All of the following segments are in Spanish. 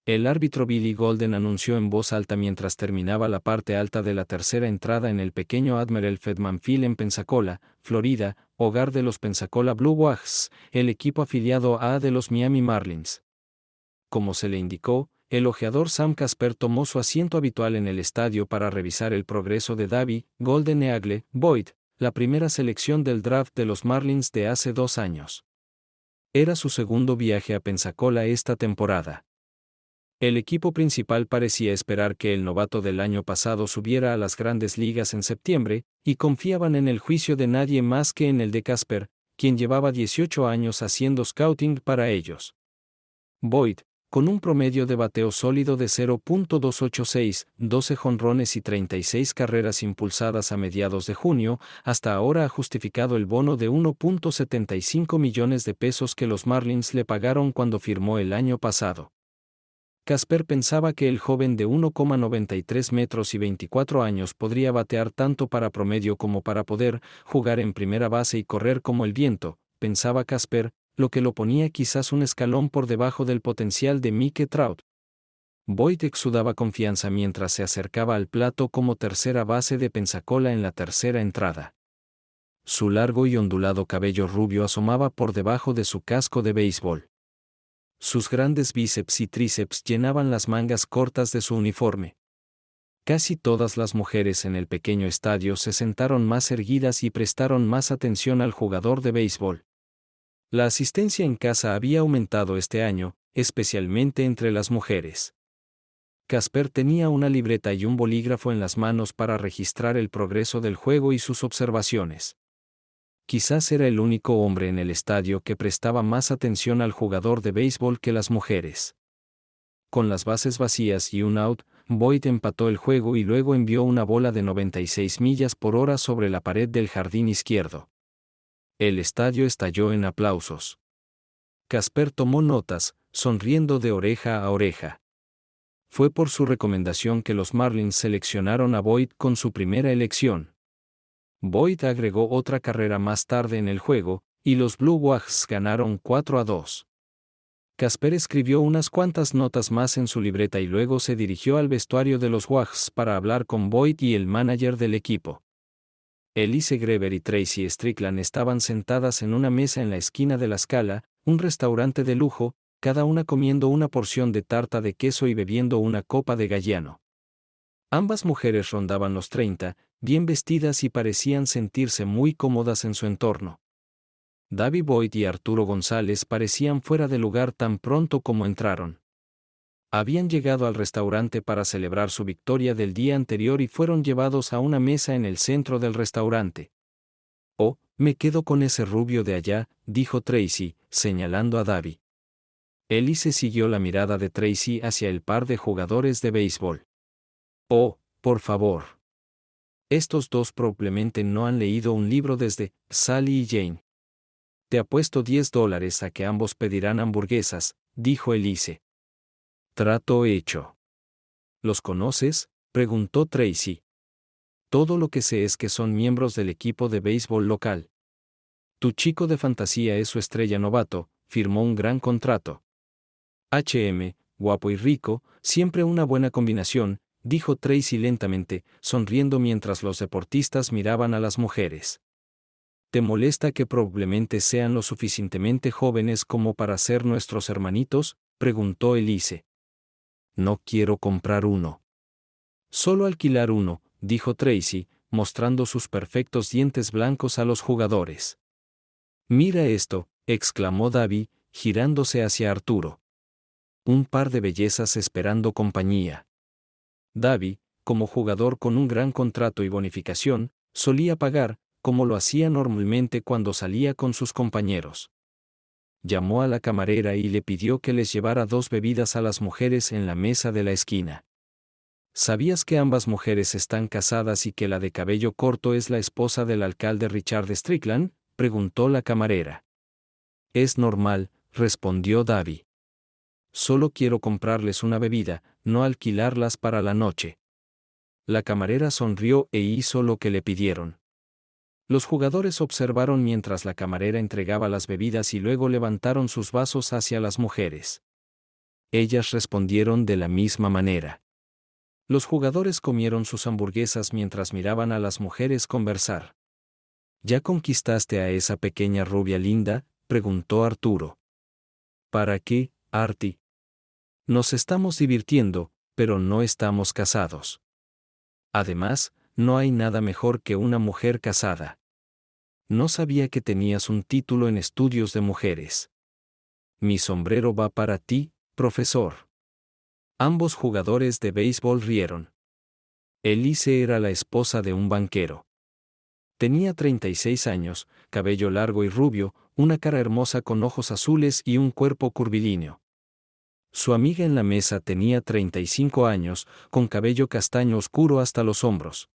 El árbitro Billy Golden anunció en voz alta mientras terminaba la parte alta de la tercera entrada en el pequeño Admiral Fedman Field en Pensacola, Florida, hogar de los Pensacola Blue Wags, el equipo afiliado A de los Miami Marlins. Como se le indicó, el ojeador Sam Casper tomó su asiento habitual en el estadio para revisar el progreso de Davey Golden Eagle Boyd, la primera selección del draft de los Marlins de hace 2 años. Era su segundo viaje a Pensacola esta temporada. El equipo principal parecía esperar que el novato del año pasado subiera a las grandes ligas en septiembre, y confiaban en el juicio de nadie más que en el de Casper, quien llevaba 18 años haciendo scouting para ellos. Boyd, con un promedio de bateo sólido de 0.286, 12 jonrones y 36 carreras impulsadas a mediados de junio, hasta ahora ha justificado el bono de $1.75 millones que los Marlins le pagaron cuando firmó el año pasado. Casper pensaba que el joven de 1,93 metros y 24 años podría batear tanto para promedio como para poder jugar en primera base y correr como el viento, pensaba Casper, lo que lo ponía quizás un escalón por debajo del potencial de Mike Trout. Boyd exudaba confianza mientras se acercaba al plato como tercera base de Pensacola en la tercera entrada. Su largo y ondulado cabello rubio asomaba por debajo de su casco de béisbol. Sus grandes bíceps y tríceps llenaban las mangas cortas de su uniforme. Casi todas las mujeres en el pequeño estadio se sentaron más erguidas y prestaron más atención al jugador de béisbol. La asistencia en casa había aumentado este año, especialmente entre las mujeres. Casper tenía una libreta y un bolígrafo en las manos para registrar el progreso del juego y sus observaciones. Quizás era el único hombre en el estadio que prestaba más atención al jugador de béisbol que las mujeres. Con las bases vacías y un out, Boyd empató el juego y luego envió una bola de 96 millas por hora sobre la pared del jardín izquierdo. El estadio estalló en aplausos. Casper tomó notas, sonriendo de oreja a oreja. Fue por su recomendación que los Marlins seleccionaron a Boyd con su primera elección. Boyd agregó otra carrera más tarde en el juego, y los Blue Wags ganaron 4-2. Casper escribió unas cuantas notas más en su libreta y luego se dirigió al vestuario de los Wags para hablar con Boyd y el manager del equipo. Elise Greber y Tracy Strickland estaban sentadas en una mesa en la esquina de la Scala, un restaurante de lujo, cada una comiendo una porción de tarta de queso y bebiendo una copa de Galliano. Ambas mujeres rondaban los 30, bien vestidas y parecían sentirse muy cómodas en su entorno. Davey Boyd y Arturo González parecían fuera de lugar tan pronto como entraron. Habían llegado al restaurante para celebrar su victoria del día anterior y fueron llevados a una mesa en el centro del restaurante. «Oh, me quedo con ese rubio de allá», dijo Tracy, señalando a Davey. Elise siguió la mirada de Tracy hacia el par de jugadores de béisbol. «Oh, por favor. Estos dos probablemente no han leído un libro desde Sally y Jane. Te apuesto $10 a que ambos pedirán hamburguesas», dijo Elise. Trato hecho. ¿Los conoces?, preguntó Tracy. Todo lo que sé es que son miembros del equipo de béisbol local. Tu chico de fantasía es su estrella novato, firmó un gran contrato. Guapo y rico, siempre una buena combinación, dijo Tracy lentamente, sonriendo mientras los deportistas miraban a las mujeres. ¿Te molesta que probablemente sean lo suficientemente jóvenes como para ser nuestros hermanitos?, preguntó Elise. No quiero comprar uno. Solo alquilar uno, dijo Tracy, mostrando sus perfectos dientes blancos a los jugadores. Mira esto, exclamó Davey, girándose hacia Arturo. Un par de bellezas esperando compañía. Davey, como jugador con un gran contrato y bonificación, solía pagar, como lo hacía normalmente cuando salía con sus compañeros. Llamó a la camarera y le pidió que les llevara 2 bebidas a las mujeres en la mesa de la esquina. ¿Sabías que ambas mujeres están casadas y que la de cabello corto es la esposa del alcalde Richard Strickland?, preguntó la camarera. Es normal, respondió Davey. Solo quiero comprarles una bebida, no alquilarlas para la noche. La camarera sonrió e hizo lo que le pidieron. Los jugadores observaron mientras la camarera entregaba las bebidas y luego levantaron sus vasos hacia las mujeres. Ellas respondieron de la misma manera. Los jugadores comieron sus hamburguesas mientras miraban a las mujeres conversar. ¿Ya conquistaste a esa pequeña rubia linda?, preguntó Arturo. ¿Para qué, Artie? Nos estamos divirtiendo, pero no estamos casados. Además, no hay nada mejor que una mujer casada. No sabía que tenías un título en estudios de mujeres. Mi sombrero va para ti, profesor. Ambos jugadores de béisbol rieron. Elise era la esposa de un banquero. Tenía 36 años, cabello largo y rubio, una cara hermosa con ojos azules y un cuerpo curvilíneo. Su amiga en la mesa tenía 35 años, con cabello castaño oscuro hasta los hombros.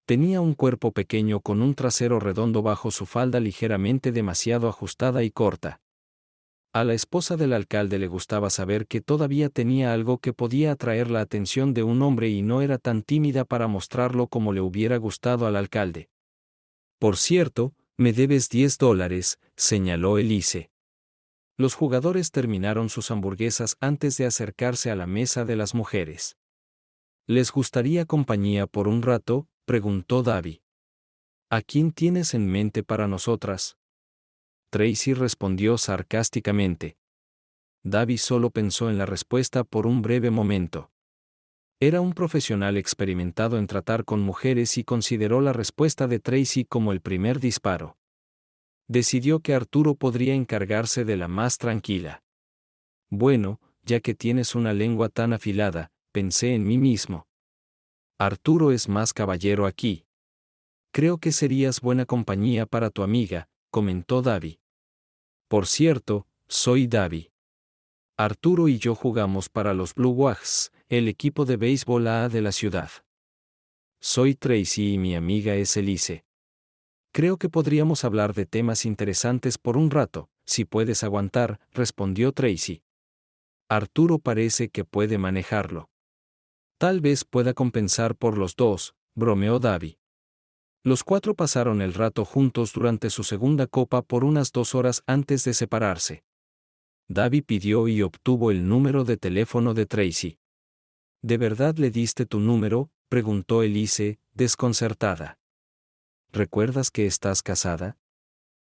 Tenía un cuerpo pequeño con un trasero redondo bajo su falda ligeramente demasiado ajustada y corta. A la esposa del alcalde le gustaba saber que todavía tenía algo que podía atraer la atención de un hombre y no era tan tímida para mostrarlo como le hubiera gustado al alcalde. Por cierto, me debes $10, señaló Elise. Los jugadores terminaron sus hamburguesas antes de acercarse a la mesa de las mujeres. ¿Les gustaría compañía por un rato?, preguntó Davi. ¿A quién tienes en mente para nosotras? Tracy respondió sarcásticamente. Davi solo pensó en la respuesta por un breve momento. Era un profesional experimentado en tratar con mujeres y consideró la respuesta de Tracy como el primer disparo. Decidió que Arturo podría encargarse de la más tranquila. Bueno, ya que tienes una lengua tan afilada, pensé en mí mismo. Arturo es más caballero aquí. Creo que serías buena compañía para tu amiga, comentó Davi. Por cierto, soy Davi. Arturo y yo jugamos para los Blue Wags, el equipo de béisbol A de la ciudad. Soy Tracy y mi amiga es Elise. Creo que podríamos hablar de temas interesantes por un rato, si puedes aguantar, respondió Tracy. Arturo parece que puede manejarlo. Tal vez pueda compensar por los dos, bromeó Davi. Los cuatro pasaron el rato juntos durante su segunda copa por unas 2 horas antes de separarse. Davi pidió y obtuvo el número de teléfono de Tracy. ¿De verdad le diste tu número?, preguntó Elise, desconcertada. ¿Recuerdas que estás casada?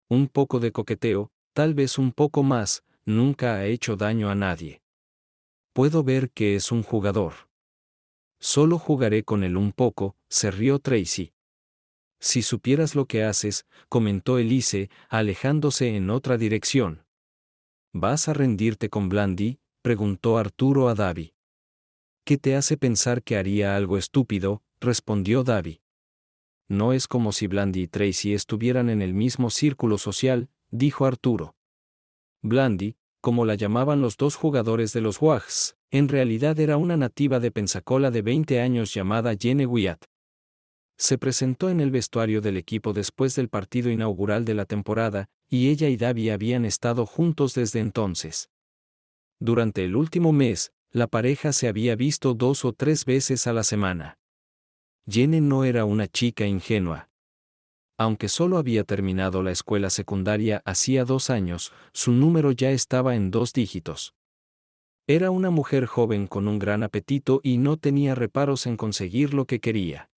Un poco de coqueteo, tal vez un poco más, nunca ha hecho daño a nadie. Puedo ver que es un jugador. Solo jugaré con él un poco, se rió Tracy. Si supieras lo que haces, comentó Elise, alejándose en otra dirección. ¿Vas a rendirte con Blandy?, preguntó Arturo a Davi. ¿Qué te hace pensar que haría algo estúpido?, respondió Davi. No es como si Blandy y Tracy estuvieran en el mismo círculo social, dijo Arturo. Blandy, como la llamaban los dos jugadores de los Wags, en realidad era una nativa de Pensacola de 20 años llamada Jenny Wyatt. Se presentó en el vestuario del equipo después del partido inaugural de la temporada, y ella y Davi habían estado juntos desde entonces. Durante el último mes, la pareja se había visto 2 o 3 veces a la semana. Jenny no era una chica ingenua. Aunque solo había terminado la escuela secundaria hacía 2 años, su número ya estaba en 2 dígitos. Era una mujer joven con un gran apetito y no tenía reparos en conseguir lo que quería.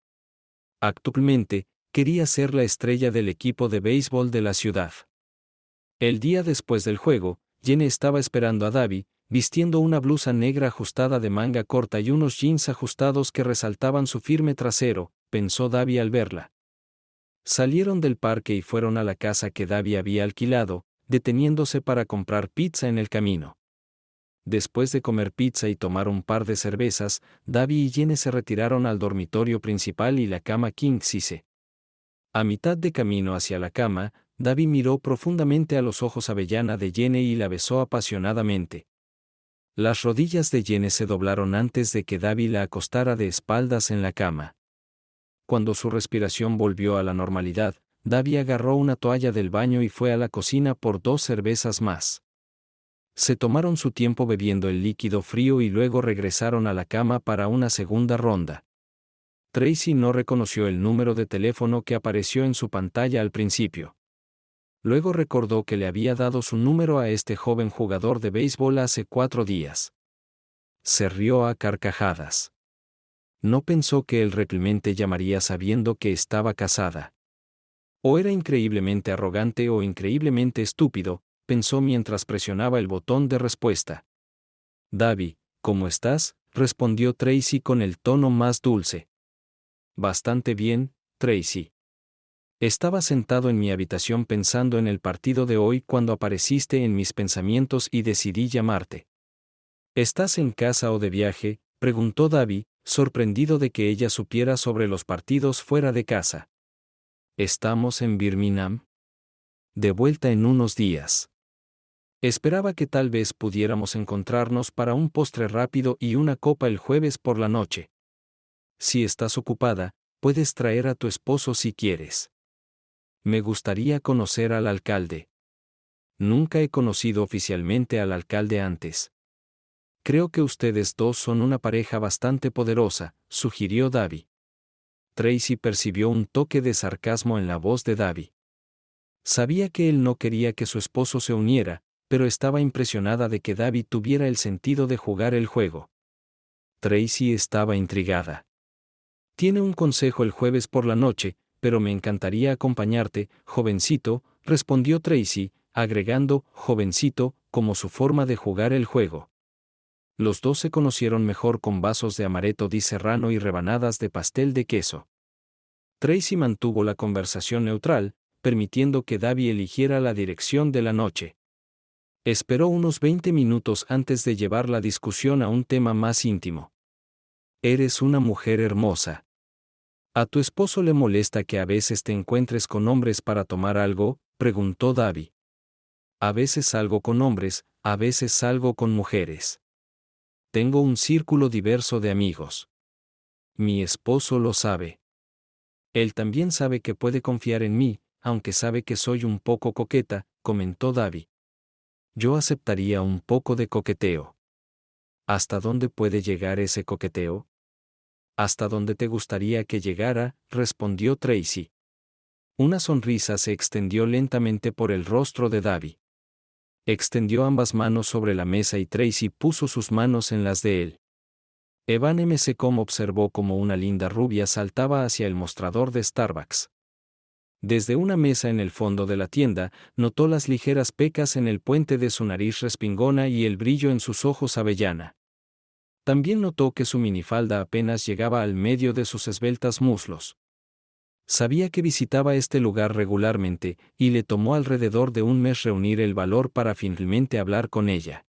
Actualmente, quería ser la estrella del equipo de béisbol de la ciudad. El día después del juego, Jenny estaba esperando a Davi, vistiendo una blusa negra ajustada de manga corta y unos jeans ajustados que resaltaban su firme trasero, pensó Davi al verla. Salieron del parque y fueron a la casa que Davi había alquilado, deteniéndose para comprar pizza en el camino. Después de comer pizza y tomar un par de cervezas, Davi y Jenny se retiraron al dormitorio principal y la cama king size. A mitad de camino hacia la cama, Davi miró profundamente a los ojos avellana de Jenny y la besó apasionadamente. Las rodillas de Jenny se doblaron antes de que Davi la acostara de espaldas en la cama. Cuando su respiración volvió a la normalidad, Davi agarró una toalla del baño y fue a la cocina por 2 cervezas más. Se tomaron su tiempo bebiendo el líquido frío y luego regresaron a la cama para una segunda ronda. Tracy no reconoció el número de teléfono que apareció en su pantalla al principio. Luego recordó que le había dado su número a este joven jugador de béisbol hace 4 días. Se rió a carcajadas. No pensó que el repelmente llamaría sabiendo que estaba casada. O era increíblemente arrogante o increíblemente estúpido, pensó mientras presionaba el botón de respuesta. Davi, ¿cómo estás?, respondió Tracy con el tono más dulce. Bastante bien, Tracy. Estaba sentado en mi habitación pensando en el partido de hoy cuando apareciste en mis pensamientos y decidí llamarte. ¿Estás en casa o de viaje?, preguntó Davi, sorprendido de que ella supiera sobre los partidos fuera de casa. Estamos en Birmingham. De vuelta en unos días. Esperaba que tal vez pudiéramos encontrarnos para un postre rápido y una copa el jueves por la noche. Si estás ocupada, puedes traer a tu esposo si quieres. Me gustaría conocer al alcalde. Nunca he conocido oficialmente al alcalde antes. Creo que ustedes dos son una pareja bastante poderosa, sugirió Davi. Tracy percibió un toque de sarcasmo en la voz de Davi. Sabía que él no quería que su esposo se uniera, pero estaba impresionada de que Davi tuviera el sentido de jugar el juego. Tracy estaba intrigada. Tiene un consejo el jueves por la noche, pero me encantaría acompañarte, jovencito, respondió Tracy, agregando jovencito como su forma de jugar el juego. Los dos se conocieron mejor con vasos de amaretto di Serrano y rebanadas de pastel de queso. Tracy mantuvo la conversación neutral, permitiendo que Davi eligiera la dirección de la noche. Esperó unos 20 minutos antes de llevar la discusión a un tema más íntimo. Eres una mujer hermosa. ¿A tu esposo le molesta que a veces te encuentres con hombres para tomar algo?, preguntó Davi. A veces salgo con hombres, a veces salgo con mujeres. Tengo un círculo diverso de amigos. Mi esposo lo sabe. Él también sabe que puede confiar en mí, aunque sabe que soy un poco coqueta, comentó Davi. Yo aceptaría un poco de coqueteo. ¿Hasta dónde puede llegar ese coqueteo? Hasta dónde te gustaría que llegara, respondió Tracy. Una sonrisa se extendió lentamente por el rostro de Davi. Extendió ambas manos sobre la mesa y Tracy puso sus manos en las de él. Evan McComb observó cómo una linda rubia saltaba hacia el mostrador de Starbucks. Desde una mesa en el fondo de la tienda, notó las ligeras pecas en el puente de su nariz respingona y el brillo en sus ojos avellana. También notó que su minifalda apenas llegaba al medio de sus esbeltas muslos. Sabía que visitaba este lugar regularmente, y le tomó alrededor de un mes reunir el valor para finalmente hablar con ella.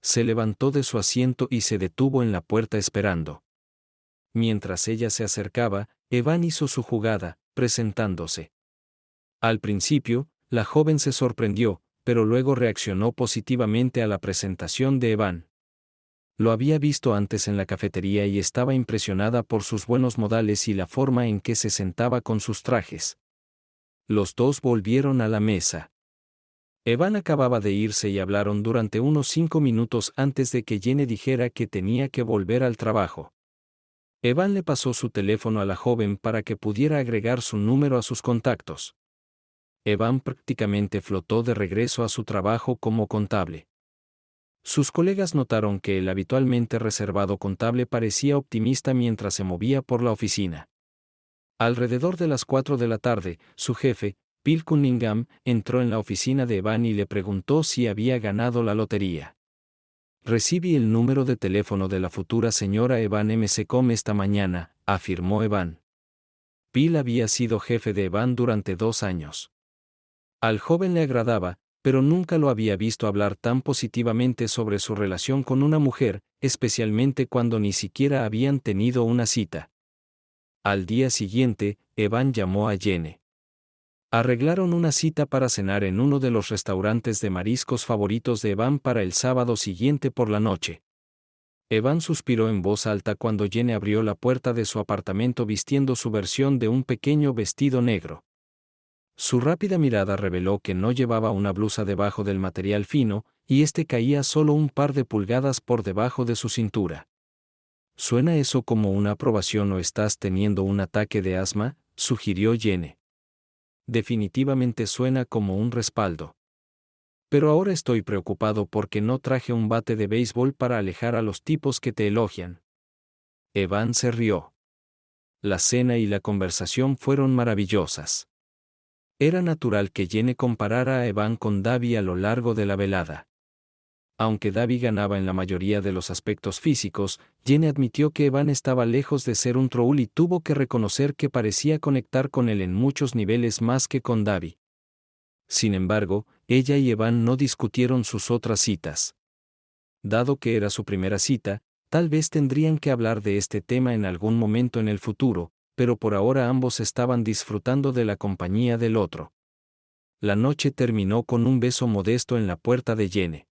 Se levantó de su asiento y se detuvo en la puerta esperando. Mientras ella se acercaba, Evan hizo su jugada, presentándose. Al principio, la joven se sorprendió, pero luego reaccionó positivamente a la presentación de Evan. Lo había visto antes en la cafetería y estaba impresionada por sus buenos modales y la forma en que se sentaba con sus trajes. Los dos volvieron a la mesa. Evan acababa de irse y hablaron durante unos 5 minutos antes de que Jenny dijera que tenía que volver al trabajo. Evan le pasó su teléfono a la joven para que pudiera agregar su número a sus contactos. Evan prácticamente flotó de regreso a su trabajo como contable. Sus colegas notaron que el habitualmente reservado contable parecía optimista mientras se movía por la oficina. Alrededor de las 4 de la tarde, su jefe, Bill Cunningham, entró en la oficina de Evan y le preguntó si había ganado la lotería. Recibí el número de teléfono de la futura señora Evan McComb esta mañana, afirmó Evan. Bill había sido jefe de Evan durante 2 años. Al joven le agradaba, pero nunca lo había visto hablar tan positivamente sobre su relación con una mujer, especialmente cuando ni siquiera habían tenido una cita. Al día siguiente, Evan llamó a Jenny. Arreglaron una cita para cenar en uno de los restaurantes de mariscos favoritos de Evan para el sábado siguiente por la noche. Evan suspiró en voz alta cuando Jenny abrió la puerta de su apartamento vistiendo su versión de un pequeño vestido negro. Su rápida mirada reveló que no llevaba una blusa debajo del material fino, y este caía solo un par de pulgadas por debajo de su cintura. ¿Suena eso como una aprobación o estás teniendo un ataque de asma?, sugirió Jenny. definitivamente suena como un respaldo. Pero ahora estoy preocupado porque no traje un bate de béisbol para alejar a los tipos que te elogian. Evan se rió. La cena y la conversación fueron maravillosas. Era natural que Jenny comparara a Evan con Davy a lo largo de la velada. Aunque Davy ganaba en la mayoría de los aspectos físicos, Jenny admitió que Evan estaba lejos de ser un troll y tuvo que reconocer que parecía conectar con él en muchos niveles más que con Davy. Sin embargo, ella y Evan no discutieron sus otras citas. Dado que era su primera cita, tal vez tendrían que hablar de este tema en algún momento en el futuro, pero por ahora ambos estaban disfrutando de la compañía del otro. La noche terminó con un beso modesto en la puerta de Jenny.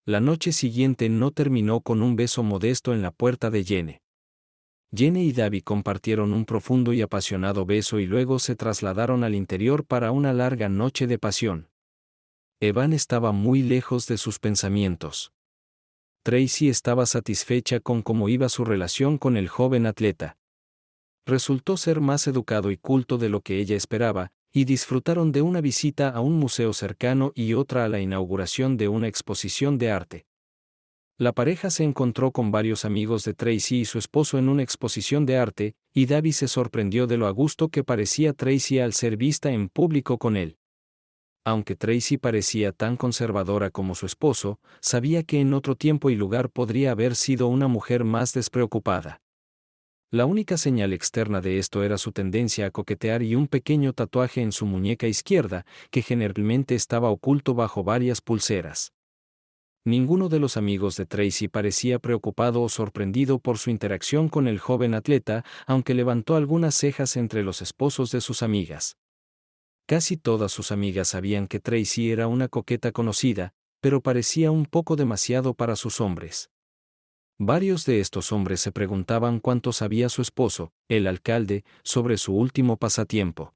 La noche siguiente no terminó con un beso modesto en la puerta de Jenny. Jenny y Davy compartieron un profundo y apasionado beso y luego se trasladaron al interior para una larga noche de pasión. Evan estaba muy lejos de sus pensamientos. Tracy estaba satisfecha con cómo iba su relación con el joven atleta. Resultó ser más educado y culto de lo que ella esperaba, y disfrutaron de una visita a un museo cercano y otra a la inauguración de una exposición de arte. La pareja se encontró con varios amigos de Tracy y su esposo en una exposición de arte, y Davy se sorprendió de lo a gusto que parecía Tracy al ser vista en público con él. Aunque Tracy parecía tan conservadora como su esposo, sabía que en otro tiempo y lugar podría haber sido una mujer más despreocupada. La única señal externa de esto era su tendencia a coquetear y un pequeño tatuaje en su muñeca izquierda, que generalmente estaba oculto bajo varias pulseras. Ninguno de los amigos de Tracy parecía preocupado o sorprendido por su interacción con el joven atleta, aunque levantó algunas cejas entre los esposos de sus amigas. Casi todas sus amigas sabían que Tracy era una coqueta conocida, pero parecía un poco demasiado para sus hombres. Varios de estos hombres se preguntaban cuánto sabía su esposo, el alcalde, sobre su último pasatiempo.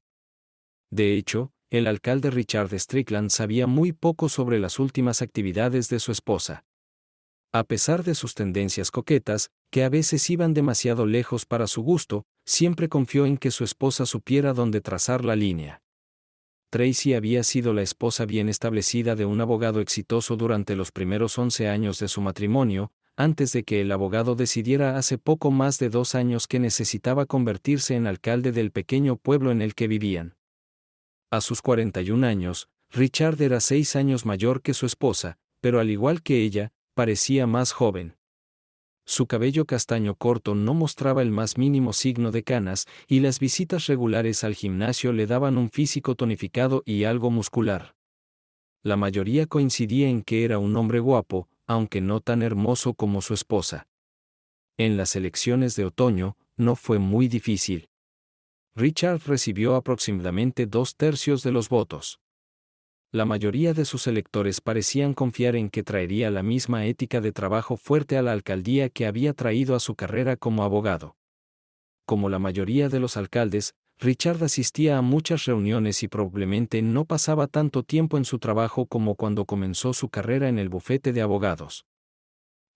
De hecho, el alcalde Richard Strickland sabía muy poco sobre las últimas actividades de su esposa. A pesar de sus tendencias coquetas, que a veces iban demasiado lejos para su gusto, siempre confió en que su esposa supiera dónde trazar la línea. Tracy había sido la esposa bien establecida de un abogado exitoso durante los primeros 11 años de su matrimonio, antes de que el abogado decidiera hace poco más de 2 años que necesitaba convertirse en alcalde del pequeño pueblo en el que vivían. A sus 41 años, Richard era 6 años mayor que su esposa, pero al igual que ella, parecía más joven. Su cabello castaño corto no mostraba el más mínimo signo de canas, y las visitas regulares al gimnasio le daban un físico tonificado y algo muscular. La mayoría coincidía en que era un hombre guapo, aunque no tan hermoso como su esposa. En las elecciones de otoño, no fue muy difícil. Richard recibió aproximadamente 2/3 de los votos. La mayoría de sus electores parecían confiar en que traería la misma ética de trabajo fuerte a la alcaldía que había traído a su carrera como abogado. Como la mayoría de los alcaldes, Richard asistía a muchas reuniones y probablemente no pasaba tanto tiempo en su trabajo como cuando comenzó su carrera en el bufete de abogados.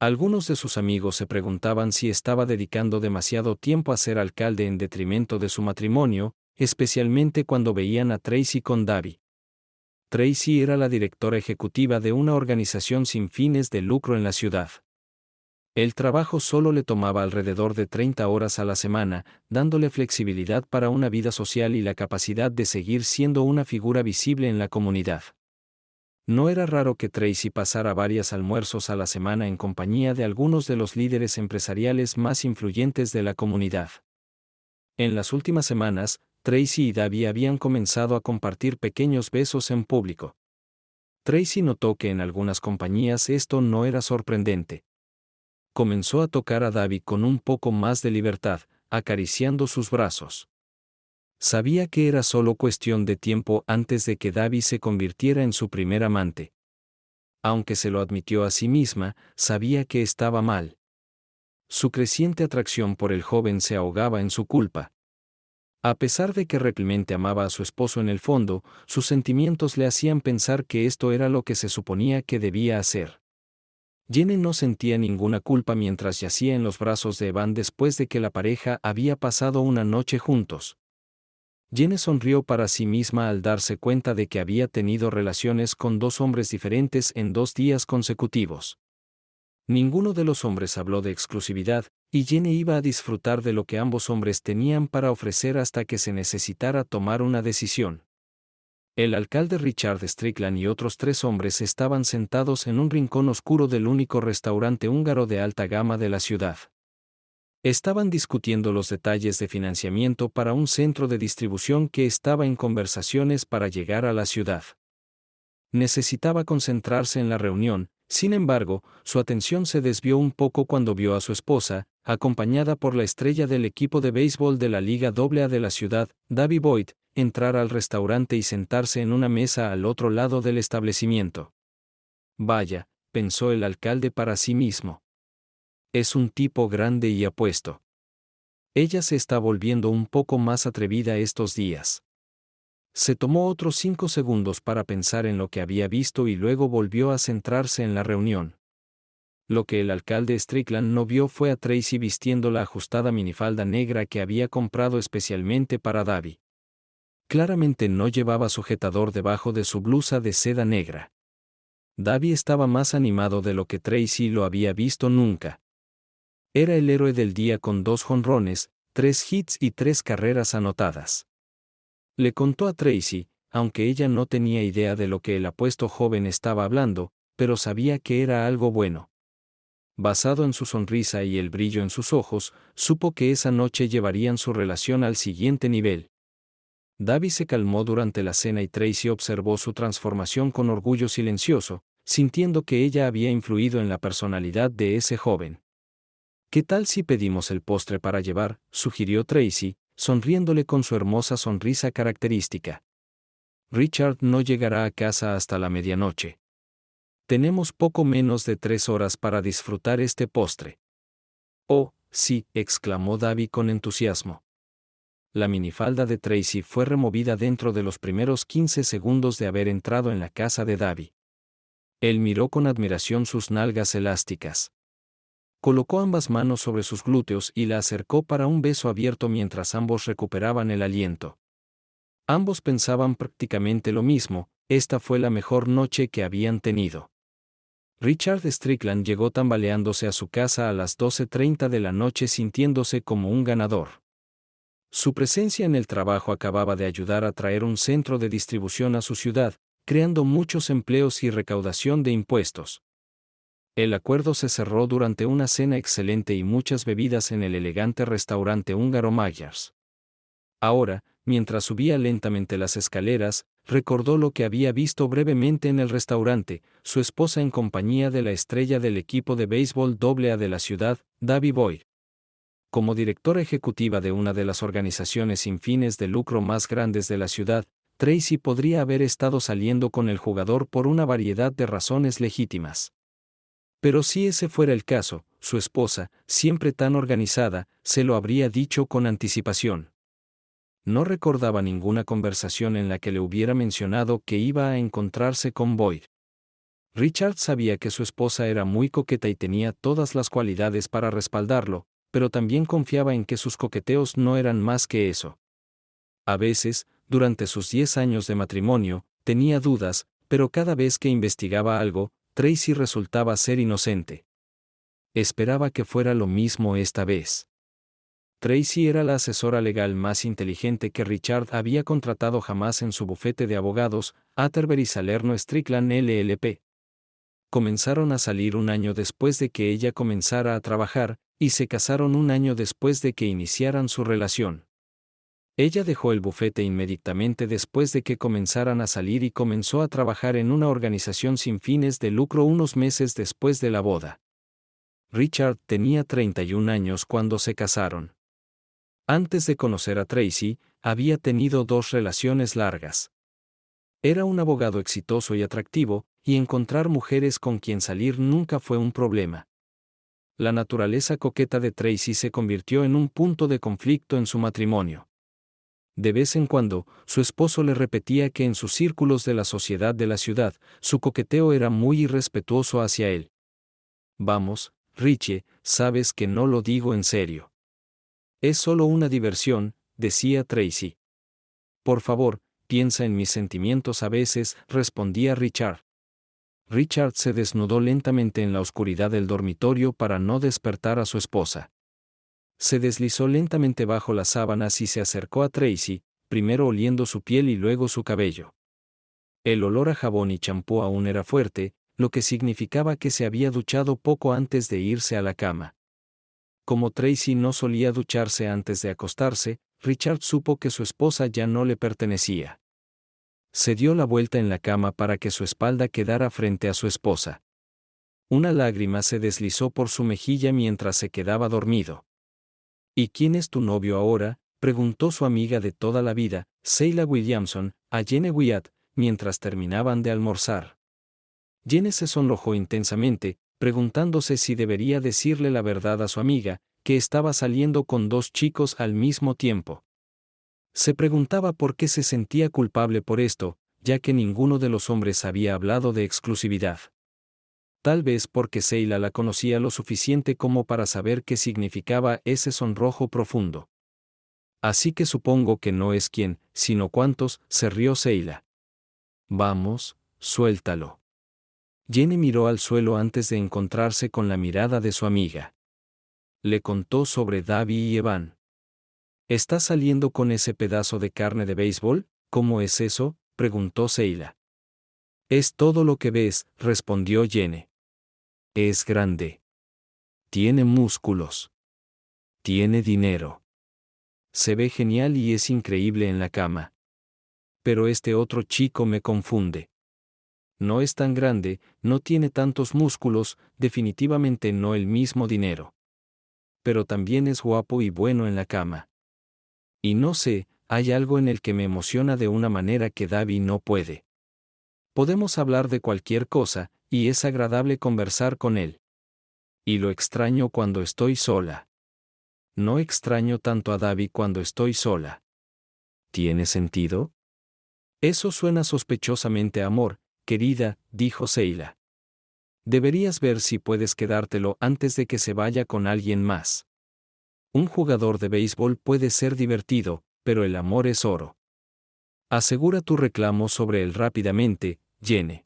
Algunos de sus amigos se preguntaban si estaba dedicando demasiado tiempo a ser alcalde en detrimento de su matrimonio, especialmente cuando veían a Tracy con Davy. Tracy era la directora ejecutiva de una organización sin fines de lucro en la ciudad. El trabajo solo le tomaba alrededor de 30 horas a la semana, dándole flexibilidad para una vida social y la capacidad de seguir siendo una figura visible en la comunidad. No era raro que Tracy pasara varios almuerzos a la semana en compañía de algunos de los líderes empresariales más influyentes de la comunidad. En las últimas semanas, Tracy y Davy habían comenzado a compartir pequeños besos en público. Tracy notó que en algunas compañías esto no era sorprendente. Comenzó a tocar a Davy con un poco más de libertad, acariciando sus brazos. Sabía que era solo cuestión de tiempo antes de que Davy se convirtiera en su primer amante. Aunque se lo admitió a sí misma, sabía que estaba mal. Su creciente atracción por el joven se ahogaba en su culpa. A pesar de que realmente amaba a su esposo en el fondo, sus sentimientos le hacían pensar que esto era lo que se suponía que debía hacer. Jenny no sentía ninguna culpa mientras yacía en los brazos de Evan después de que la pareja había pasado una noche juntos. Jane sonrió para sí misma al darse cuenta de que había tenido relaciones con dos hombres diferentes en 2 días consecutivos. Ninguno de los hombres habló de exclusividad, y Jane iba a disfrutar de lo que ambos hombres tenían para ofrecer hasta que se necesitara tomar una decisión. El alcalde Richard Strickland y otros 3 hombres estaban sentados en un rincón oscuro del único restaurante húngaro de alta gama de la ciudad. Estaban discutiendo los detalles de financiamiento para un centro de distribución que estaba en conversaciones para llegar a la ciudad. Necesitaba concentrarse en la reunión, sin embargo, su atención se desvió un poco cuando vio a su esposa, acompañada por la estrella del equipo de béisbol de la Liga AA de la ciudad, Davy Boyd, entrar al restaurante y sentarse en una mesa al otro lado del establecimiento. Vaya, pensó el alcalde para sí mismo. Es un tipo grande y apuesto. Ella se está volviendo un poco más atrevida estos días. Se tomó otros 5 segundos para pensar en lo que había visto y luego volvió a centrarse en la reunión. Lo que el alcalde Strickland no vio fue a Tracy vistiendo la ajustada minifalda negra que había comprado especialmente para Davy. Claramente no llevaba sujetador debajo de su blusa de seda negra. Davy estaba más animado de lo que Tracy lo había visto nunca. Era el héroe del día con 2 jonrones, 3 hits y 3 carreras anotadas. Le contó a Tracy, aunque ella no tenía idea de lo que el apuesto joven estaba hablando, pero sabía que era algo bueno. Basado en su sonrisa y el brillo en sus ojos, supo que esa noche llevarían su relación al siguiente nivel. Davy se calmó durante la cena y Tracy observó su transformación con orgullo silencioso, sintiendo que ella había influido en la personalidad de ese joven. ¿Qué tal si pedimos el postre para llevar?, sugirió Tracy, sonriéndole con su hermosa sonrisa característica. Richard no llegará a casa hasta la medianoche. Tenemos poco menos de 3 horas para disfrutar este postre. Oh, sí, exclamó Davy con entusiasmo. La minifalda de Tracy fue removida dentro de los primeros 15 segundos de haber entrado en la casa de Davy. Él miró con admiración sus nalgas elásticas. Colocó ambas manos sobre sus glúteos y la acercó para un beso abierto mientras ambos recuperaban el aliento. Ambos pensaban prácticamente lo mismo, esta fue la mejor noche que habían tenido. Richard Strickland llegó tambaleándose a su casa a las 12:30 de la noche sintiéndose como un ganador. Su presencia en el trabajo acababa de ayudar a traer un centro de distribución a su ciudad, creando muchos empleos y recaudación de impuestos. El acuerdo se cerró durante una cena excelente y muchas bebidas en el elegante restaurante húngaro Magyars. Ahora, mientras subía lentamente las escaleras, recordó lo que había visto brevemente en el restaurante, su esposa en compañía de la estrella del equipo de béisbol AA de la ciudad, Davy Boyd. Como directora ejecutiva de una de las organizaciones sin fines de lucro más grandes de la ciudad, Tracy podría haber estado saliendo con el jugador por una variedad de razones legítimas. Pero si ese fuera el caso, su esposa, siempre tan organizada, se lo habría dicho con anticipación. No recordaba ninguna conversación en la que le hubiera mencionado que iba a encontrarse con Boyd. Richard sabía que su esposa era muy coqueta y tenía todas las cualidades para respaldarlo, pero también confiaba en que sus coqueteos no eran más que eso. A veces, durante sus 10 años de matrimonio, tenía dudas, pero cada vez que investigaba algo, Tracy resultaba ser inocente. Esperaba que fuera lo mismo esta vez. Tracy era la asesora legal más inteligente que Richard había contratado jamás en su bufete de abogados, Atterbury y Salerno Strickland LLP. Comenzaron a salir un año después de que ella comenzara a trabajar, y se casaron un año después de que iniciaran su relación. Ella dejó el bufete inmediatamente después de que comenzaran a salir y comenzó a trabajar en una organización sin fines de lucro unos meses después de la boda. Richard tenía 31 años cuando se casaron. Antes de conocer a Tracy, había tenido 2 relaciones largas. Era un abogado exitoso y atractivo, y encontrar mujeres con quien salir nunca fue un problema. La naturaleza coqueta de Tracy se convirtió en un punto de conflicto en su matrimonio. De vez en cuando, su esposo le repetía que en sus círculos de la sociedad de la ciudad, su coqueteo era muy irrespetuoso hacia él. Vamos, Richie, sabes que no lo digo en serio. Es solo una diversión, decía Tracy. por favor, piensa en mis sentimientos a veces, respondía Richard. Richard se desnudó lentamente en la oscuridad del dormitorio para no despertar a su esposa. Se deslizó lentamente bajo las sábanas y se acercó a Tracy, primero oliendo su piel y luego su cabello. El olor a jabón y champú aún era fuerte, lo que significaba que se había duchado poco antes de irse a la cama. Como Tracy no solía ducharse antes de acostarse, Richard supo que su esposa ya no le pertenecía. Se dio la vuelta en la cama para que su espalda quedara frente a su esposa. Una lágrima se deslizó por su mejilla mientras se quedaba dormido. ¿Y quién es tu novio ahora?, preguntó su amiga de toda la vida, Seila Williamson, a Jane Wyatt, mientras terminaban de almorzar. Jane se sonrojó intensamente, preguntándose si debería decirle la verdad a su amiga, que estaba saliendo con dos chicos al mismo tiempo. Se preguntaba por qué se sentía culpable por esto, ya que ninguno de los hombres había hablado de exclusividad. Tal vez porque Seila la conocía lo suficiente como para saber qué significaba ese sonrojo profundo. Así que supongo que no es quién, sino cuántos, se rió Seila. Vamos, suéltalo. Jenny miró al suelo antes de encontrarse con la mirada de su amiga. Le contó sobre Davy y Evan. ¿Estás saliendo con ese pedazo de carne de béisbol? ¿Cómo es eso?, preguntó Seila. Es todo lo que ves, respondió Jenny. Es grande. Tiene músculos. Tiene dinero. Se ve genial y es increíble en la cama. Pero este otro chico me confunde. No es tan grande, no tiene tantos músculos, definitivamente no el mismo dinero. Pero también es guapo y bueno en la cama. Y no sé, hay algo en el que me emociona de una manera que Davy no puede. Podemos hablar de cualquier cosa, y es agradable conversar con él. Y lo extraño cuando estoy sola. No extraño tanto a Davy cuando estoy sola. ¿Tiene sentido? Eso suena sospechosamente a amor, querida, dijo Seila. Deberías ver si puedes quedártelo antes de que se vaya con alguien más. Un jugador de béisbol puede ser divertido, pero el amor es oro. Asegura tu reclamo sobre él rápidamente, Jenny.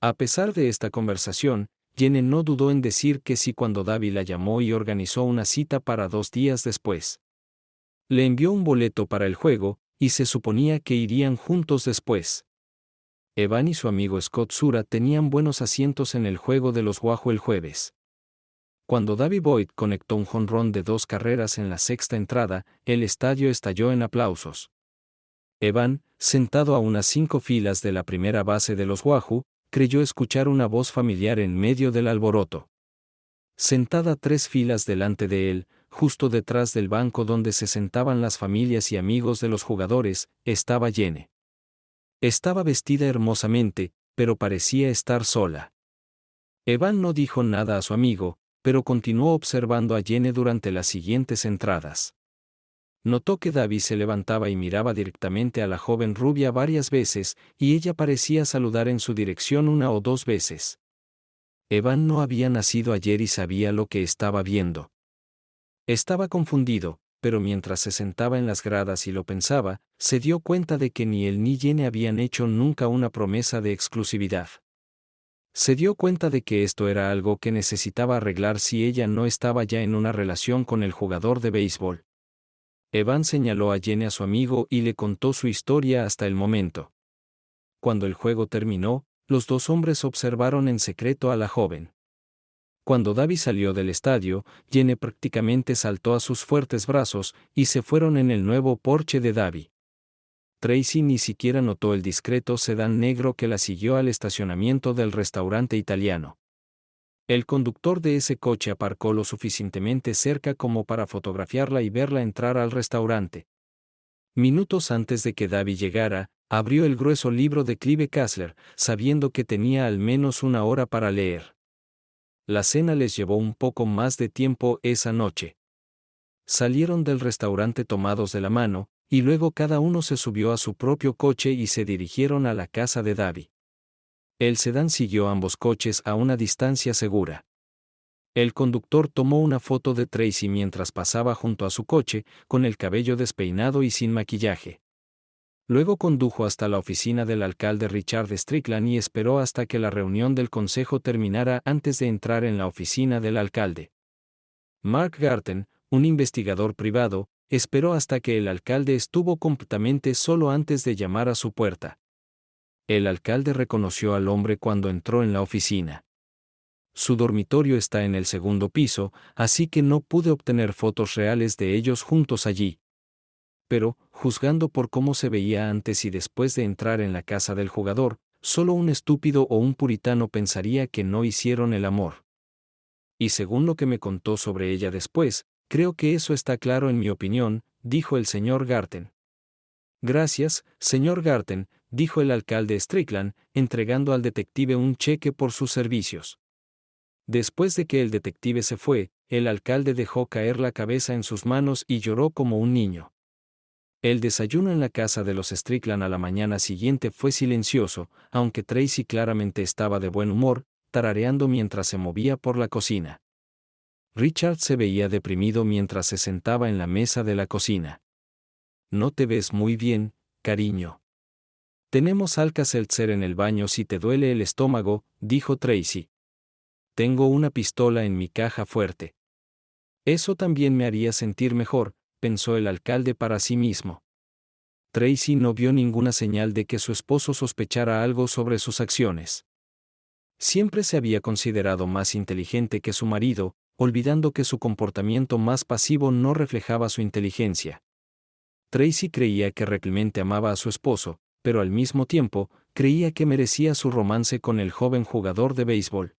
A pesar de esta conversación, Jenny no dudó en decir que sí cuando Davy la llamó y organizó una cita para 2 días después. Le envió un boleto para el juego, y se suponía que irían juntos después. Evan y su amigo Scott Sura tenían buenos asientos en el juego de los Wahoo el jueves. Cuando Davy Boyd conectó un jonrón de 2 carreras en la 6ª entrada, el estadio estalló en aplausos. Evan, sentado a unas 5 filas de la primera base de los Wahoo, creyó escuchar una voz familiar en medio del alboroto. Sentada 3 filas delante de él, justo detrás del banco donde se sentaban las familias y amigos de los jugadores, estaba Jenny. Estaba vestida hermosamente, pero parecía estar sola. Evan no dijo nada a su amigo, pero continuó observando a Jenny durante las siguientes entradas. Notó que Davy se levantaba y miraba directamente a la joven rubia varias veces, y ella parecía saludar en su dirección 1 o 2 veces. Evan no había nacido ayer y sabía lo que estaba viendo. Estaba confundido, pero mientras se sentaba en las gradas y lo pensaba, se dio cuenta de que ni él ni Jenny habían hecho nunca una promesa de exclusividad. Se dio cuenta de que esto era algo que necesitaba arreglar si ella no estaba ya en una relación con el jugador de béisbol. Evan señaló a Jenny a su amigo y le contó su historia hasta el momento. Cuando el juego terminó, los 2 hombres observaron en secreto a la joven. Cuando Davy salió del estadio, Jenny prácticamente saltó a sus fuertes brazos, y se fueron en el nuevo Porsche de Davy. Tracy ni siquiera notó el discreto sedán negro que la siguió al estacionamiento del restaurante italiano. El conductor de ese coche aparcó lo suficientemente cerca como para fotografiarla y verla entrar al restaurante. Minutos antes de que Davy llegara, abrió el grueso libro de Clive Cussler, sabiendo que tenía al menos 1 hora para leer. La cena les llevó un poco más de tiempo esa noche. Salieron del restaurante tomados de la mano, y luego cada uno se subió a su propio coche y se dirigieron a la casa de Davy. El sedán siguió ambos coches a una distancia segura. El conductor tomó una foto de Tracy mientras pasaba junto a su coche, con el cabello despeinado y sin maquillaje. Luego condujo hasta la oficina del alcalde Richard Strickland y esperó hasta que la reunión del consejo terminara antes de entrar en la oficina del alcalde. Mark Garten, un investigador privado, esperó hasta que el alcalde estuvo completamente solo antes de llamar a su puerta. El alcalde reconoció al hombre cuando entró en la oficina. Su dormitorio está en el segundo piso, así que no pude obtener fotos reales de ellos juntos allí. Pero, juzgando por cómo se veía antes y después de entrar en la casa del jugador, solo un estúpido o un puritano pensaría que no hicieron el amor. Y según lo que me contó sobre ella después, creo que eso está claro en mi opinión, dijo el señor Garten. Gracias, señor Garten, dijo el alcalde Strickland, entregando al detective un cheque por sus servicios. Después de que el detective se fue, el alcalde dejó caer la cabeza en sus manos y lloró como un niño. El desayuno en la casa de los Strickland a la mañana siguiente fue silencioso, aunque Tracy claramente estaba de buen humor, tarareando mientras se movía por la cocina. Richard se veía deprimido mientras se sentaba en la mesa de la cocina. No te ves muy bien, cariño. Tenemos Alka-Seltzer en el baño si te duele el estómago, dijo Tracy. Tengo una pistola en mi caja fuerte. Eso también me haría sentir mejor, pensó el alcalde para sí mismo. Tracy no vio ninguna señal de que su esposo sospechara algo sobre sus acciones. Siempre se había considerado más inteligente que su marido, olvidando que su comportamiento más pasivo no reflejaba su inteligencia. Tracy creía que realmente amaba a su esposo, pero al mismo tiempo, creía que merecía su romance con el joven jugador de béisbol.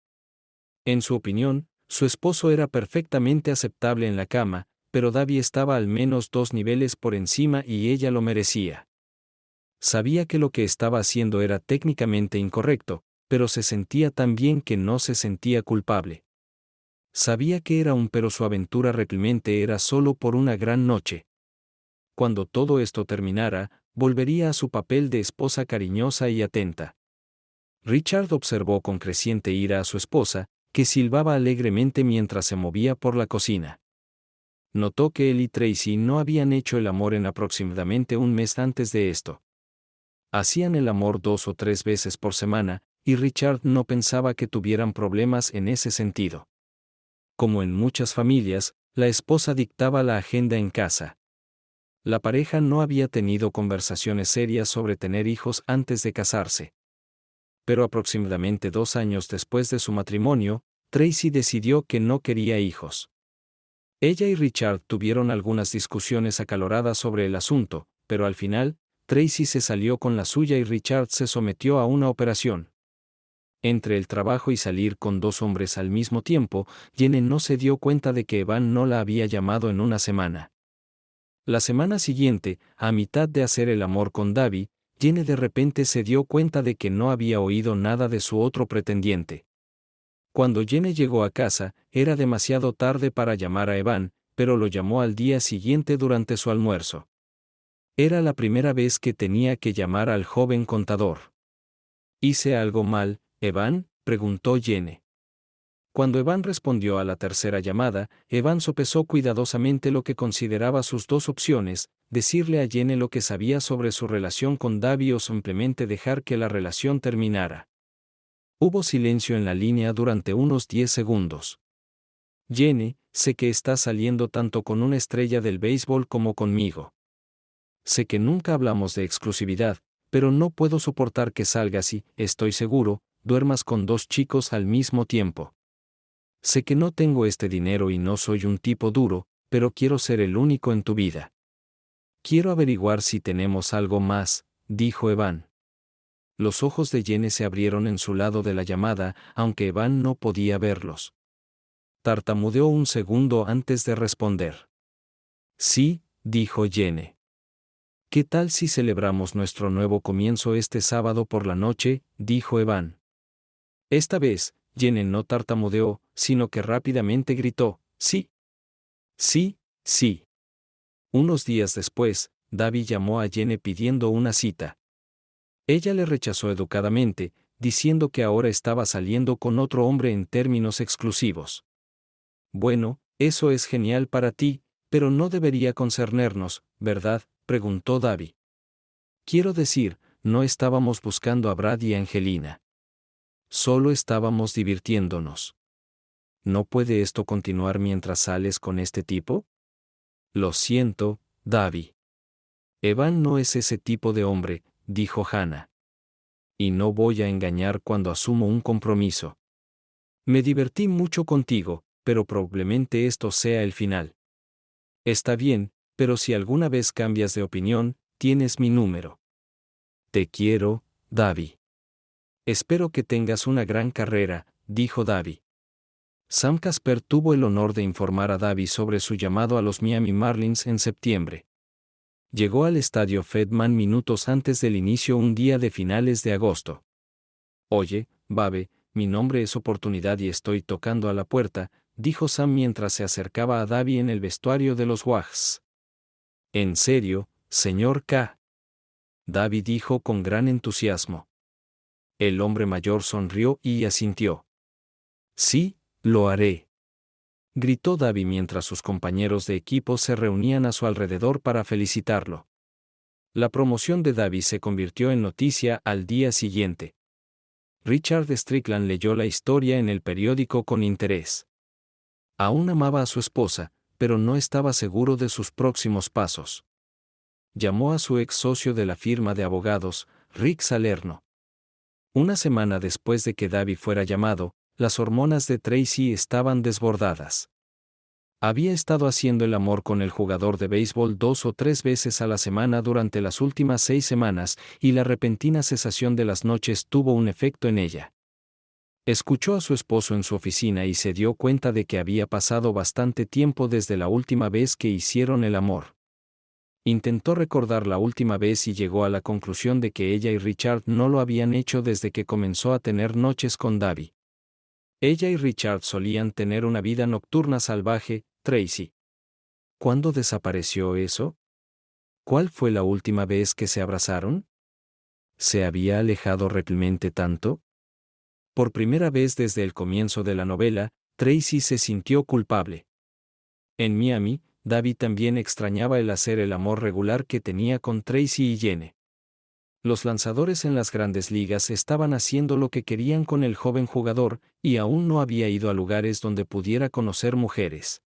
En su opinión, su esposo era perfectamente aceptable en la cama, pero Davy estaba al menos 2 niveles por encima y ella lo merecía. Sabía que lo que estaba haciendo era técnicamente incorrecto, pero se sentía tan bien que no se sentía culpable. Sabía que era pero su aventura realmente era solo por una gran noche. Cuando todo esto terminara, volvería a su papel de esposa cariñosa y atenta. Richard observó con creciente ira a su esposa, que silbaba alegremente mientras se movía por la cocina. Notó que él y Tracy no habían hecho el amor en aproximadamente un mes antes de esto. Hacían el amor 2 o 3 veces por semana, y Richard no pensaba que tuvieran problemas en ese sentido. Como en muchas familias, la esposa dictaba la agenda en casa. La pareja no había tenido conversaciones serias sobre tener hijos antes de casarse. Pero aproximadamente 2 años después de su matrimonio, Tracy decidió que no quería hijos. Ella y Richard tuvieron algunas discusiones acaloradas sobre el asunto, pero al final, Tracy se salió con la suya y Richard se sometió a una operación. Entre el trabajo y salir con 2 hombres al mismo tiempo, Jenny no se dio cuenta de que Evan no la había llamado en una semana. La semana siguiente, a mitad de hacer el amor con Davy, Jenny de repente se dio cuenta de que no había oído nada de su otro pretendiente. Cuando Jenny llegó a casa, era demasiado tarde para llamar a Evan, pero lo llamó al día siguiente durante su almuerzo. Era la primera vez que tenía que llamar al joven contador. ¿Hice algo mal, Evan?, preguntó Jenny. Cuando Evan respondió a la tercera llamada, Evan sopesó cuidadosamente lo que consideraba sus 2 opciones, decirle a Jenny lo que sabía sobre su relación con Davy o simplemente dejar que la relación terminara. Hubo silencio en la línea durante unos 10 segundos. Jenny, sé que estás saliendo tanto con una estrella del béisbol como conmigo. Sé que nunca hablamos de exclusividad, pero no puedo soportar que salgas y, estoy seguro, duermas con 2 chicos al mismo tiempo. Sé que no tengo este dinero y no soy un tipo duro, pero quiero ser el único en tu vida. Quiero averiguar si tenemos algo más, dijo Evan. Los ojos de Jenny se abrieron en su lado de la llamada, aunque Evan no podía verlos. Tartamudeó un segundo antes de responder. Sí, dijo Jenny. ¿Qué tal si celebramos nuestro nuevo comienzo este sábado por la noche?, dijo Evan. Esta vez, Jenny no tartamudeó, sino que rápidamente gritó, sí. Sí, sí. Unos días después, Davy llamó a Jenny pidiendo una cita. Ella le rechazó educadamente, diciendo que ahora estaba saliendo con otro hombre en términos exclusivos. Bueno, eso es genial para ti, pero no debería concernernos, ¿verdad?, preguntó Davy. Quiero decir, no estábamos buscando a Brad y Angelina. Solo estábamos divirtiéndonos. ¿No puede esto continuar mientras sales con este tipo? Lo siento, Davy. Evan no es ese tipo de hombre, dijo Hannah. Y no voy a engañar cuando asumo un compromiso. Me divertí mucho contigo, pero probablemente esto sea el final. Está bien, pero si alguna vez cambias de opinión, tienes mi número. Te quiero, Davy. Espero que tengas una gran carrera, dijo Davy. Sam Casper tuvo el honor de informar a Davy sobre su llamado a los Miami Marlins en septiembre. Llegó al estadio Fedman minutos antes del inicio un día de finales de agosto. Oye, Babe, mi nombre es Oportunidad y estoy tocando a la puerta, dijo Sam mientras se acercaba a Davy en el vestuario de los Wags. ¿En serio, señor K? Davy dijo con gran entusiasmo. El hombre mayor sonrió y asintió. Sí, lo haré. Gritó Davy mientras sus compañeros de equipo se reunían a su alrededor para felicitarlo. La promoción de Davy se convirtió en noticia al día siguiente. Richard Strickland leyó la historia en el periódico con interés. Aún amaba a su esposa, pero no estaba seguro de sus próximos pasos. Llamó a su ex socio de la firma de abogados, Rick Salerno. Una semana después de que Davy fuera llamado, las hormonas de Tracy estaban desbordadas. Había estado haciendo el amor con el jugador de béisbol 2 o 3 veces a la semana durante las últimas 6 semanas, y la repentina cesación de las noches tuvo un efecto en ella. Escuchó a su esposo en su oficina y se dio cuenta de que había pasado bastante tiempo desde la última vez que hicieron el amor. Intentó recordar la última vez y llegó a la conclusión de que ella y Richard no lo habían hecho desde que comenzó a tener noches con Davy. Ella y Richard solían tener una vida nocturna salvaje, Tracy. ¿Cuándo desapareció eso? ¿Cuál fue la última vez que se abrazaron? ¿Se había alejado realmente tanto? Por primera vez desde el comienzo de la novela, Tracy se sintió culpable. En Miami, Davy también extrañaba el hacer el amor regular que tenía con Tracy y Jenny. Los lanzadores en las grandes ligas estaban haciendo lo que querían con el joven jugador, y aún no había ido a lugares donde pudiera conocer mujeres.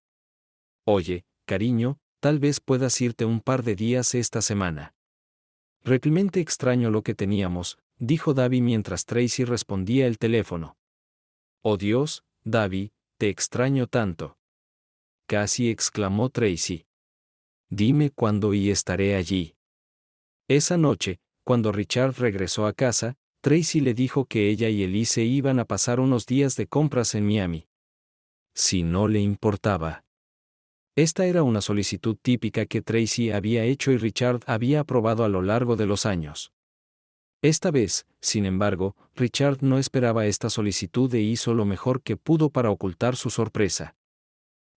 Oye, cariño, tal vez puedas irte un par de días esta semana. Realmente extraño lo que teníamos, dijo Davy mientras Tracy respondía el teléfono. Oh Dios, Davy, te extraño tanto. Casi exclamó Tracy. Dime cuándo y estaré allí. Esa noche, cuando Richard regresó a casa, Tracy le dijo que ella y Elise iban a pasar unos días de compras en Miami. Si no le importaba. Esta era una solicitud típica que Tracy había hecho y Richard había aprobado a lo largo de los años. Esta vez, sin embargo, Richard no esperaba esta solicitud e hizo lo mejor que pudo para ocultar su sorpresa.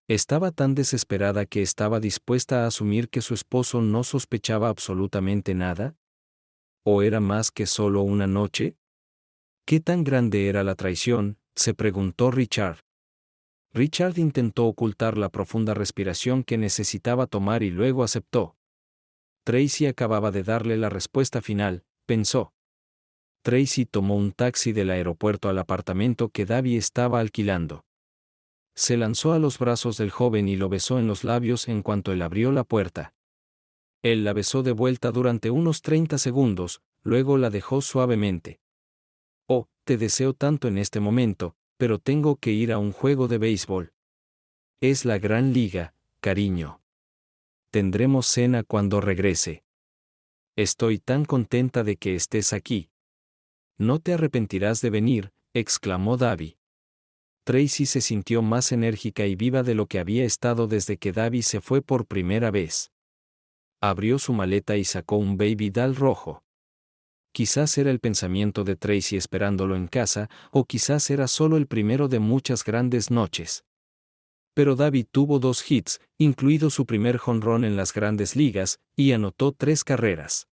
Estaba tan desesperada que estaba dispuesta a asumir que su esposo no sospechaba absolutamente nada. ¿O era más que solo una noche? ¿Qué tan grande era la traición?, se preguntó Richard. Richard intentó ocultar la profunda respiración que necesitaba tomar y luego aceptó. Tracy acababa de darle la respuesta final, pensó. Tracy tomó un taxi del aeropuerto al apartamento que Davy estaba alquilando. Se lanzó a los brazos del joven y lo besó en los labios en cuanto él abrió la puerta. Él la besó de vuelta durante unos 30 segundos, luego la dejó suavemente. Oh, te deseo tanto en este momento, pero tengo que ir a un juego de béisbol. Es la gran liga, cariño. Tendremos cena cuando regrese. Estoy tan contenta de que estés aquí. No te arrepentirás de venir, exclamó Davy. Tracy se sintió más enérgica y viva de lo que había estado desde que Davy se fue por primera vez. Abrió su maleta y sacó un baby doll rojo. Quizás era el pensamiento de Tracy esperándolo en casa, o quizás era solo el primero de muchas grandes noches. Pero Davy tuvo 2 hits, incluido su primer jonrón en las grandes ligas, y anotó 3 carreras.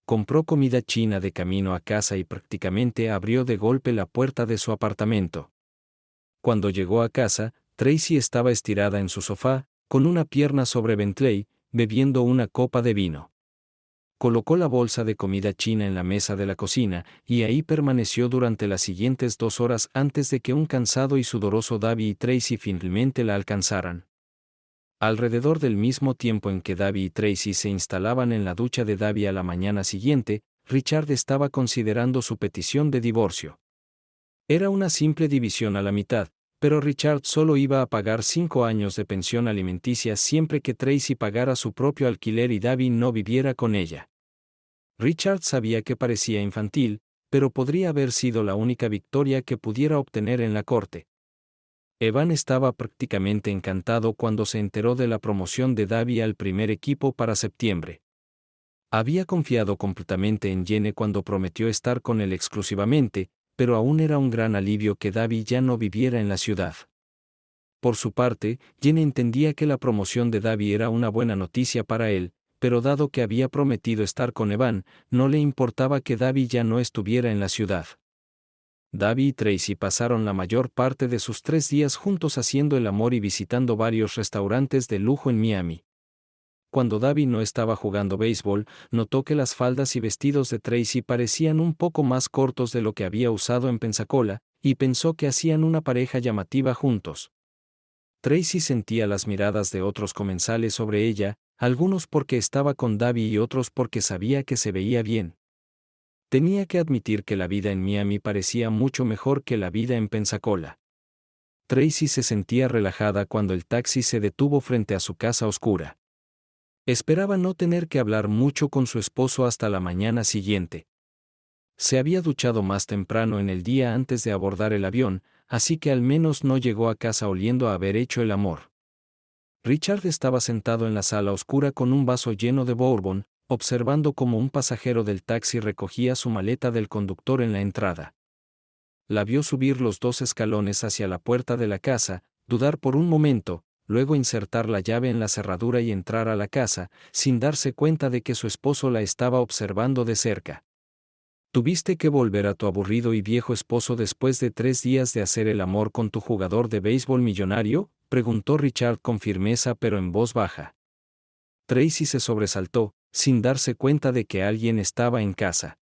Compró comida china de camino a casa y prácticamente abrió de golpe la puerta de su apartamento. Cuando llegó a casa, Tracy estaba estirada en su sofá, con una pierna sobre Bentley, bebiendo una copa de vino. colocó la bolsa de comida china en la mesa de la cocina, y ahí permaneció durante las siguientes 2 horas antes de que un cansado y sudoroso Davy y Tracy finalmente la alcanzaran. Alrededor del mismo tiempo en que Davy y Tracy se instalaban en la ducha de Davy a la mañana siguiente, Richard estaba considerando su petición de divorcio. Era una simple división a la mitad, pero Richard solo iba a pagar 5 años de pensión alimenticia siempre que Tracy pagara su propio alquiler y Davy no viviera con ella. Richard sabía que parecía infantil, pero podría haber sido la única victoria que pudiera obtener en la corte. Evan estaba prácticamente encantado cuando se enteró de la promoción de Davy al primer equipo para septiembre. Había confiado completamente en Jenny cuando prometió estar con él exclusivamente, pero aún era un gran alivio que Davy ya no viviera en la ciudad. Por su parte, Jenny entendía que la promoción de Davy era una buena noticia para él, pero dado que había prometido estar con Evan, no le importaba que Davy ya no estuviera en la ciudad. Davy y Tracy pasaron la mayor parte de sus 3 días juntos haciendo el amor y visitando varios restaurantes de lujo en Miami. Cuando Davy no estaba jugando béisbol, notó que las faldas y vestidos de Tracy parecían un poco más cortos de lo que había usado en Pensacola, y pensó que hacían una pareja llamativa juntos. Tracy sentía las miradas de otros comensales sobre ella, algunos porque estaba con Davy y otros porque sabía que se veía bien. Tenía que admitir que la vida en Miami parecía mucho mejor que la vida en Pensacola. Tracy se sentía relajada cuando el taxi se detuvo frente a su casa oscura. Esperaba no tener que hablar mucho con su esposo hasta la mañana siguiente. Se había duchado más temprano en el día antes de abordar el avión, así que al menos no llegó a casa oliendo a haber hecho el amor. Richard estaba sentado en la sala oscura con un vaso lleno de bourbon, observando cómo un pasajero del taxi recogía su maleta del conductor en la entrada. La vio subir los 2 escalones hacia la puerta de la casa, dudar por un momento, luego insertar la llave en la cerradura y entrar a la casa, sin darse cuenta de que su esposo la estaba observando de cerca. ¿Tuviste que volver a tu aburrido y viejo esposo después de 3 días de hacer el amor con tu jugador de béisbol millonario?, preguntó Richard con firmeza pero en voz baja. Tracy se sobresaltó, sin darse cuenta de que alguien estaba en casa.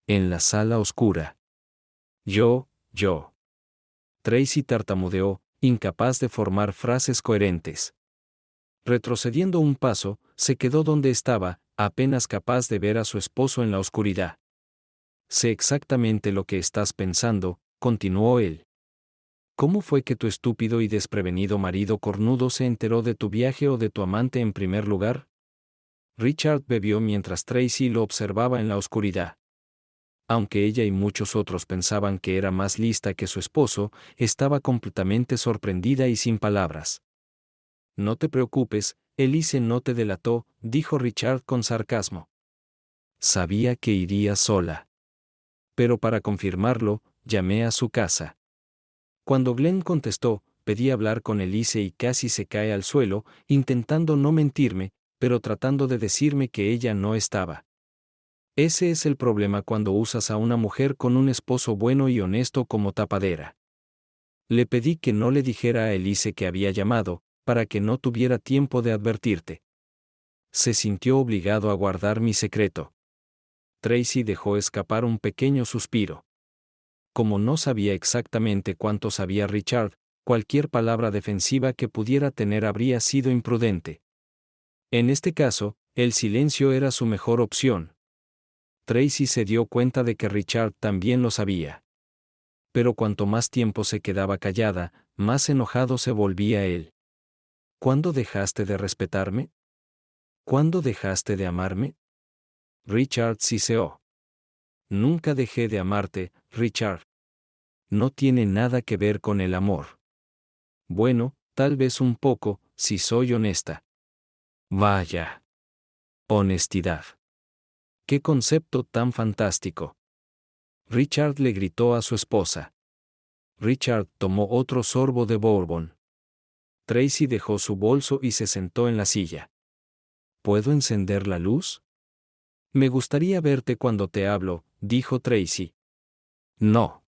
En la sala oscura. Yo. Tracy tartamudeó, incapaz de formar frases coherentes. Retrocediendo un paso, se quedó donde estaba, apenas capaz de ver a su esposo en la oscuridad. Sé exactamente lo que estás pensando, continuó él. ¿Cómo fue que tu estúpido y desprevenido marido cornudo se enteró de tu viaje o de tu amante en primer lugar? Richard bebió mientras Tracy lo observaba en la oscuridad. Aunque ella y muchos otros pensaban que era más lista que su esposo, estaba completamente sorprendida y sin palabras. No te preocupes, Elise no te delató, dijo Richard con sarcasmo. Sabía que iría sola. Pero para confirmarlo, llamé a su casa. Cuando Glenn contestó, pedí hablar con Elise y casi se cae al suelo, intentando no mentirme, pero tratando de decirme que ella no estaba. Ese es el problema cuando usas a una mujer con un esposo bueno y honesto como tapadera. Le pedí que no le dijera a Elise que había llamado, para que no tuviera tiempo de advertirte. Se sintió obligado a guardar mi secreto. Tracy dejó escapar un pequeño suspiro. Como no sabía exactamente cuánto sabía Richard, cualquier palabra defensiva que pudiera tener habría sido imprudente. En este caso, el silencio era su mejor opción. Tracy se dio cuenta de que Richard también lo sabía. Pero cuanto más tiempo se quedaba callada, más enojado se volvía él. ¿Cuándo dejaste de respetarme? ¿Cuándo dejaste de amarme? Richard siseó. Nunca dejé de amarte, Richard. No tiene nada que ver con el amor. Bueno, tal vez un poco, si soy honesta. Vaya. Honestidad. ¡Qué concepto tan fantástico! Richard le gritó a su esposa. Richard tomó otro sorbo de bourbon. Tracy dejó su bolso y se sentó en la silla. ¿Puedo encender la luz? Me gustaría verte cuando te hablo, dijo Tracy. No.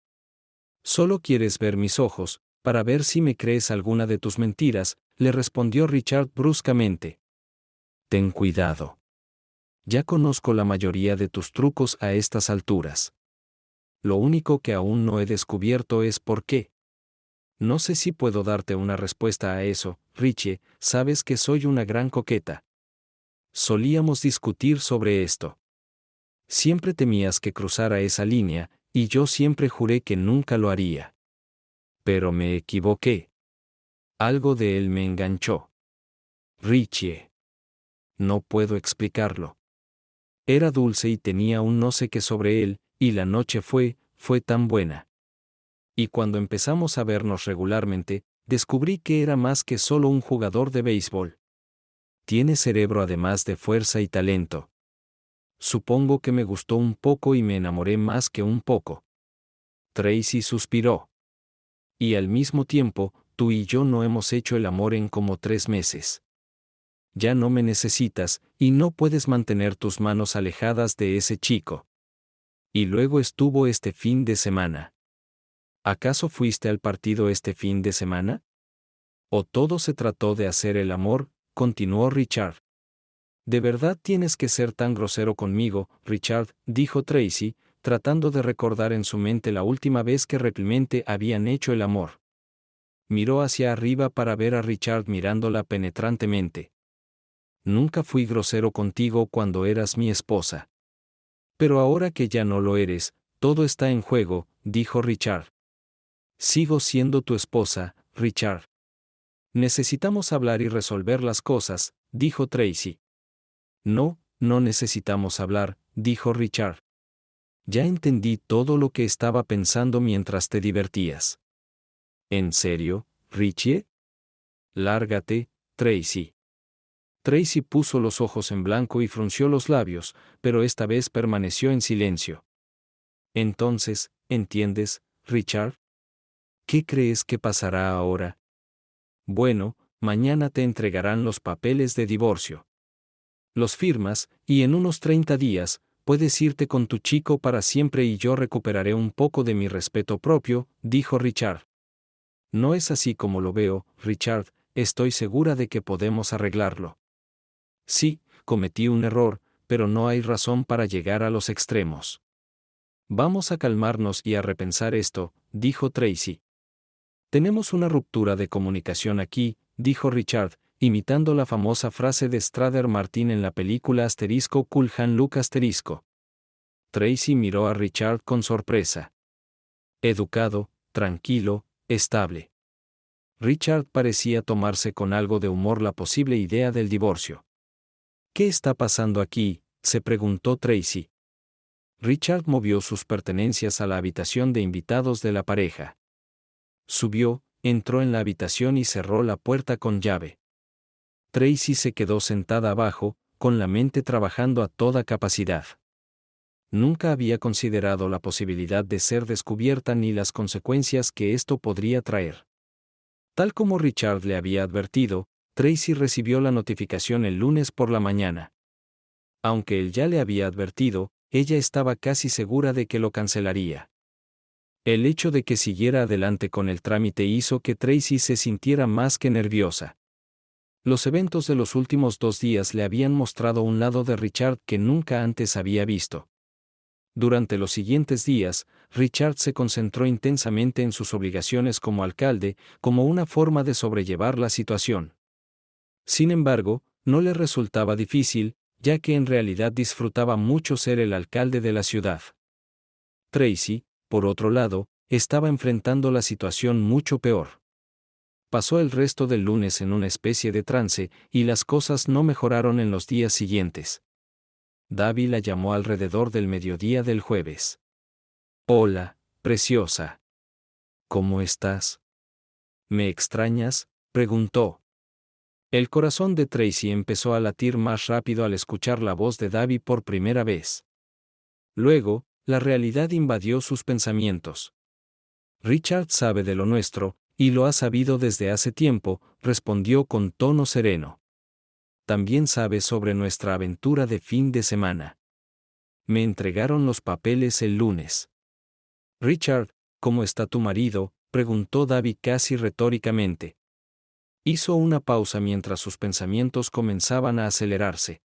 Solo quieres ver mis ojos, para ver si me crees alguna de tus mentiras, le respondió Richard bruscamente. Ten cuidado. Ya conozco la mayoría de tus trucos a estas alturas. Lo único que aún no he descubierto es por qué. No sé si puedo darte una respuesta a eso, Richie, sabes que soy una gran coqueta. Solíamos discutir sobre esto. Siempre temías que cruzara esa línea, y yo siempre juré que nunca lo haría. Pero me equivoqué. Algo de él me enganchó. Richie. No puedo explicarlo. Era dulce y tenía un no sé qué sobre él, y la noche fue tan buena. Y cuando empezamos a vernos regularmente, descubrí que era más que solo un jugador de béisbol. Tiene cerebro además de fuerza y talento. Supongo que me gustó un poco y me enamoré más que un poco. Tracy suspiró. Y al mismo tiempo, tú y yo no hemos hecho el amor en como 3 meses. Ya no me necesitas, y no puedes mantener tus manos alejadas de ese chico. Y luego estuvo este fin de semana. ¿Acaso fuiste al partido este fin de semana? ¿O todo se trató de hacer el amor?, continuó Richard. ¿De verdad tienes que ser tan grosero conmigo, Richard?, dijo Tracy, tratando de recordar en su mente la última vez que realmente habían hecho el amor. Miró hacia arriba para ver a Richard mirándola penetrantemente. Nunca fui grosero contigo cuando eras mi esposa. Pero ahora que ya no lo eres, todo está en juego, dijo Richard. Sigo siendo tu esposa, Richard. Necesitamos hablar y resolver las cosas, dijo Tracy. No, no necesitamos hablar, dijo Richard. Ya entendí todo lo que estaba pensando mientras te divertías. ¿En serio, Richie? Lárgate, Tracy. Tracy puso los ojos en blanco y frunció los labios, pero esta vez permaneció en silencio. Entonces, ¿entiendes, Richard? ¿Qué crees que pasará ahora? Bueno, mañana te entregarán los papeles de divorcio. Los firmas, y en unos 30 días, puedes irte con tu chico para siempre y yo recuperaré un poco de mi respeto propio, dijo Richard. No es así como lo veo, Richard, estoy segura de que podemos arreglarlo. Sí, cometí un error, pero no hay razón para llegar a los extremos. Vamos a calmarnos y a repensar esto, dijo Tracy. Tenemos una ruptura de comunicación aquí, dijo Richard, imitando la famosa frase de Strader Martin en la película Cool Hand Luke *. Tracy miró a Richard con sorpresa. Educado, tranquilo, estable. Richard parecía tomarse con algo de humor la posible idea del divorcio. ¿Qué está pasando aquí?, se preguntó Tracy. Richard movió sus pertenencias a la habitación de invitados de la pareja. Subió, entró en la habitación y cerró la puerta con llave. Tracy se quedó sentada abajo, con la mente trabajando a toda capacidad. Nunca había considerado la posibilidad de ser descubierta ni las consecuencias que esto podría traer. Tal como Richard le había advertido, Tracy recibió la notificación el lunes por la mañana. Aunque él ya le había advertido, ella estaba casi segura de que lo cancelaría. El hecho de que siguiera adelante con el trámite hizo que Tracy se sintiera más que nerviosa. Los eventos de los últimos 2 días le habían mostrado un lado de Richard que nunca antes había visto. Durante los siguientes días, Richard se concentró intensamente en sus obligaciones como alcalde, como una forma de sobrellevar la situación. Sin embargo, no le resultaba difícil, ya que en realidad disfrutaba mucho ser el alcalde de la ciudad. Tracy, por otro lado, estaba enfrentando la situación mucho peor. Pasó el resto del lunes en una especie de trance, y las cosas no mejoraron en los días siguientes. Davi la llamó alrededor del mediodía del jueves. Hola, preciosa. ¿Cómo estás? ¿Me extrañas?, preguntó. El corazón de Tracy empezó a latir más rápido al escuchar la voz de Davi por primera vez. Luego, la realidad invadió sus pensamientos. Richard sabe de lo nuestro, y lo ha sabido desde hace tiempo, respondió con tono sereno. También sabe sobre nuestra aventura de fin de semana. Me entregaron los papeles el lunes. Richard, ¿cómo está tu marido?, preguntó Davi casi retóricamente. Hizo una pausa mientras sus pensamientos comenzaban a acelerarse.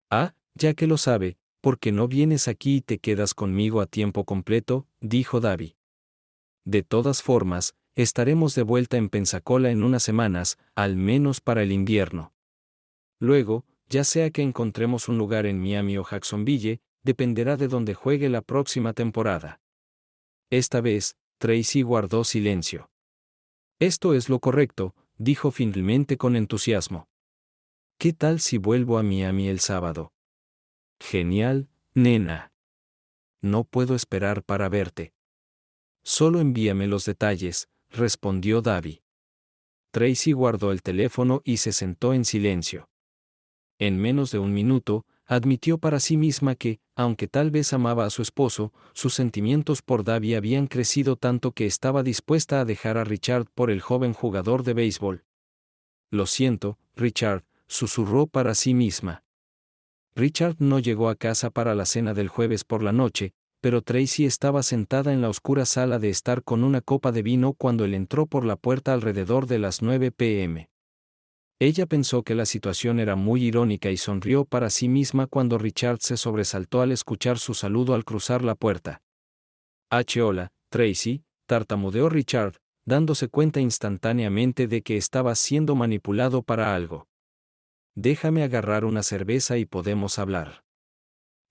Ah, Ya que lo sabe, ¿por qué no vienes aquí y te quedas conmigo a tiempo completo?, dijo Davi. De todas formas, estaremos de vuelta en Pensacola en unas semanas, al menos para el invierno. Luego, ya sea que encontremos un lugar en Miami o Jacksonville, dependerá de dónde juegue la próxima temporada. Esta vez, Tracy guardó silencio. Esto es lo correcto, dijo finalmente con entusiasmo. ¿Qué tal si vuelvo a Miami el sábado? Genial, nena. No puedo esperar para verte. Solo envíame los detalles, respondió Davi. Tracy guardó el teléfono y se sentó en silencio. En menos de un minuto, admitió para sí misma que, aunque tal vez amaba a su esposo, sus sentimientos por Davi habían crecido tanto que estaba dispuesta a dejar a Richard por el joven jugador de béisbol. Lo siento, Richard, susurró para sí misma. Richard no llegó a casa para la cena del jueves por la noche, pero Tracy estaba sentada en la oscura sala de estar con una copa de vino cuando él entró por la puerta alrededor de las 9 p.m. Ella pensó que la situación era muy irónica y sonrió para sí misma cuando Richard se sobresaltó al escuchar su saludo al cruzar la puerta. Hola, Tracy, tartamudeó Richard, dándose cuenta instantáneamente de que estaba siendo manipulado para algo. Déjame agarrar una cerveza y podemos hablar.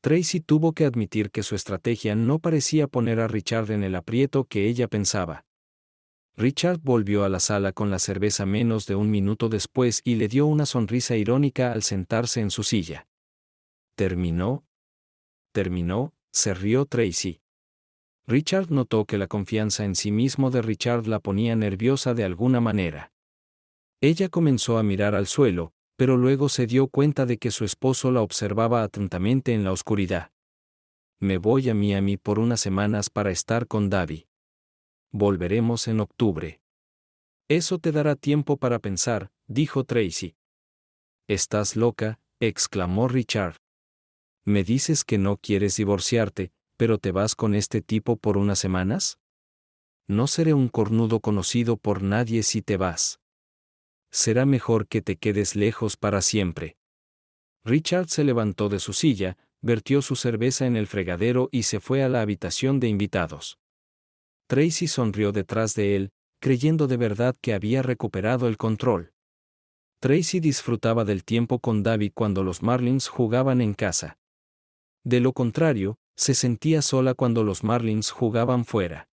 Tracy tuvo que admitir que su estrategia no parecía poner a Richard en el aprieto que ella pensaba. Richard volvió a la sala con la cerveza menos de un minuto después y le dio una sonrisa irónica al sentarse en su silla. ¿Terminó? ¿Terminó?, se rió Tracy. Richard notó que la confianza en sí mismo de Richard la ponía nerviosa de alguna manera. Ella comenzó a mirar al suelo, pero luego se dio cuenta de que su esposo la observaba atentamente en la oscuridad. Me voy a Miami por unas semanas para estar con Davi. Volveremos en octubre. Eso te dará tiempo para pensar, dijo Tracy. ¿Estás loca?, exclamó Richard. Me dices que no quieres divorciarte, pero te vas con este tipo por unas semanas. No seré un cornudo conocido por nadie si te vas. Será mejor que te quedes lejos para siempre. Richard se levantó de su silla, vertió su cerveza en el fregadero y se fue a la habitación de invitados. Tracy sonrió detrás de él, creyendo de verdad que había recuperado el control. Tracy disfrutaba del tiempo con Davi cuando los Marlins jugaban en casa. De lo contrario, se sentía sola cuando los Marlins jugaban fuera.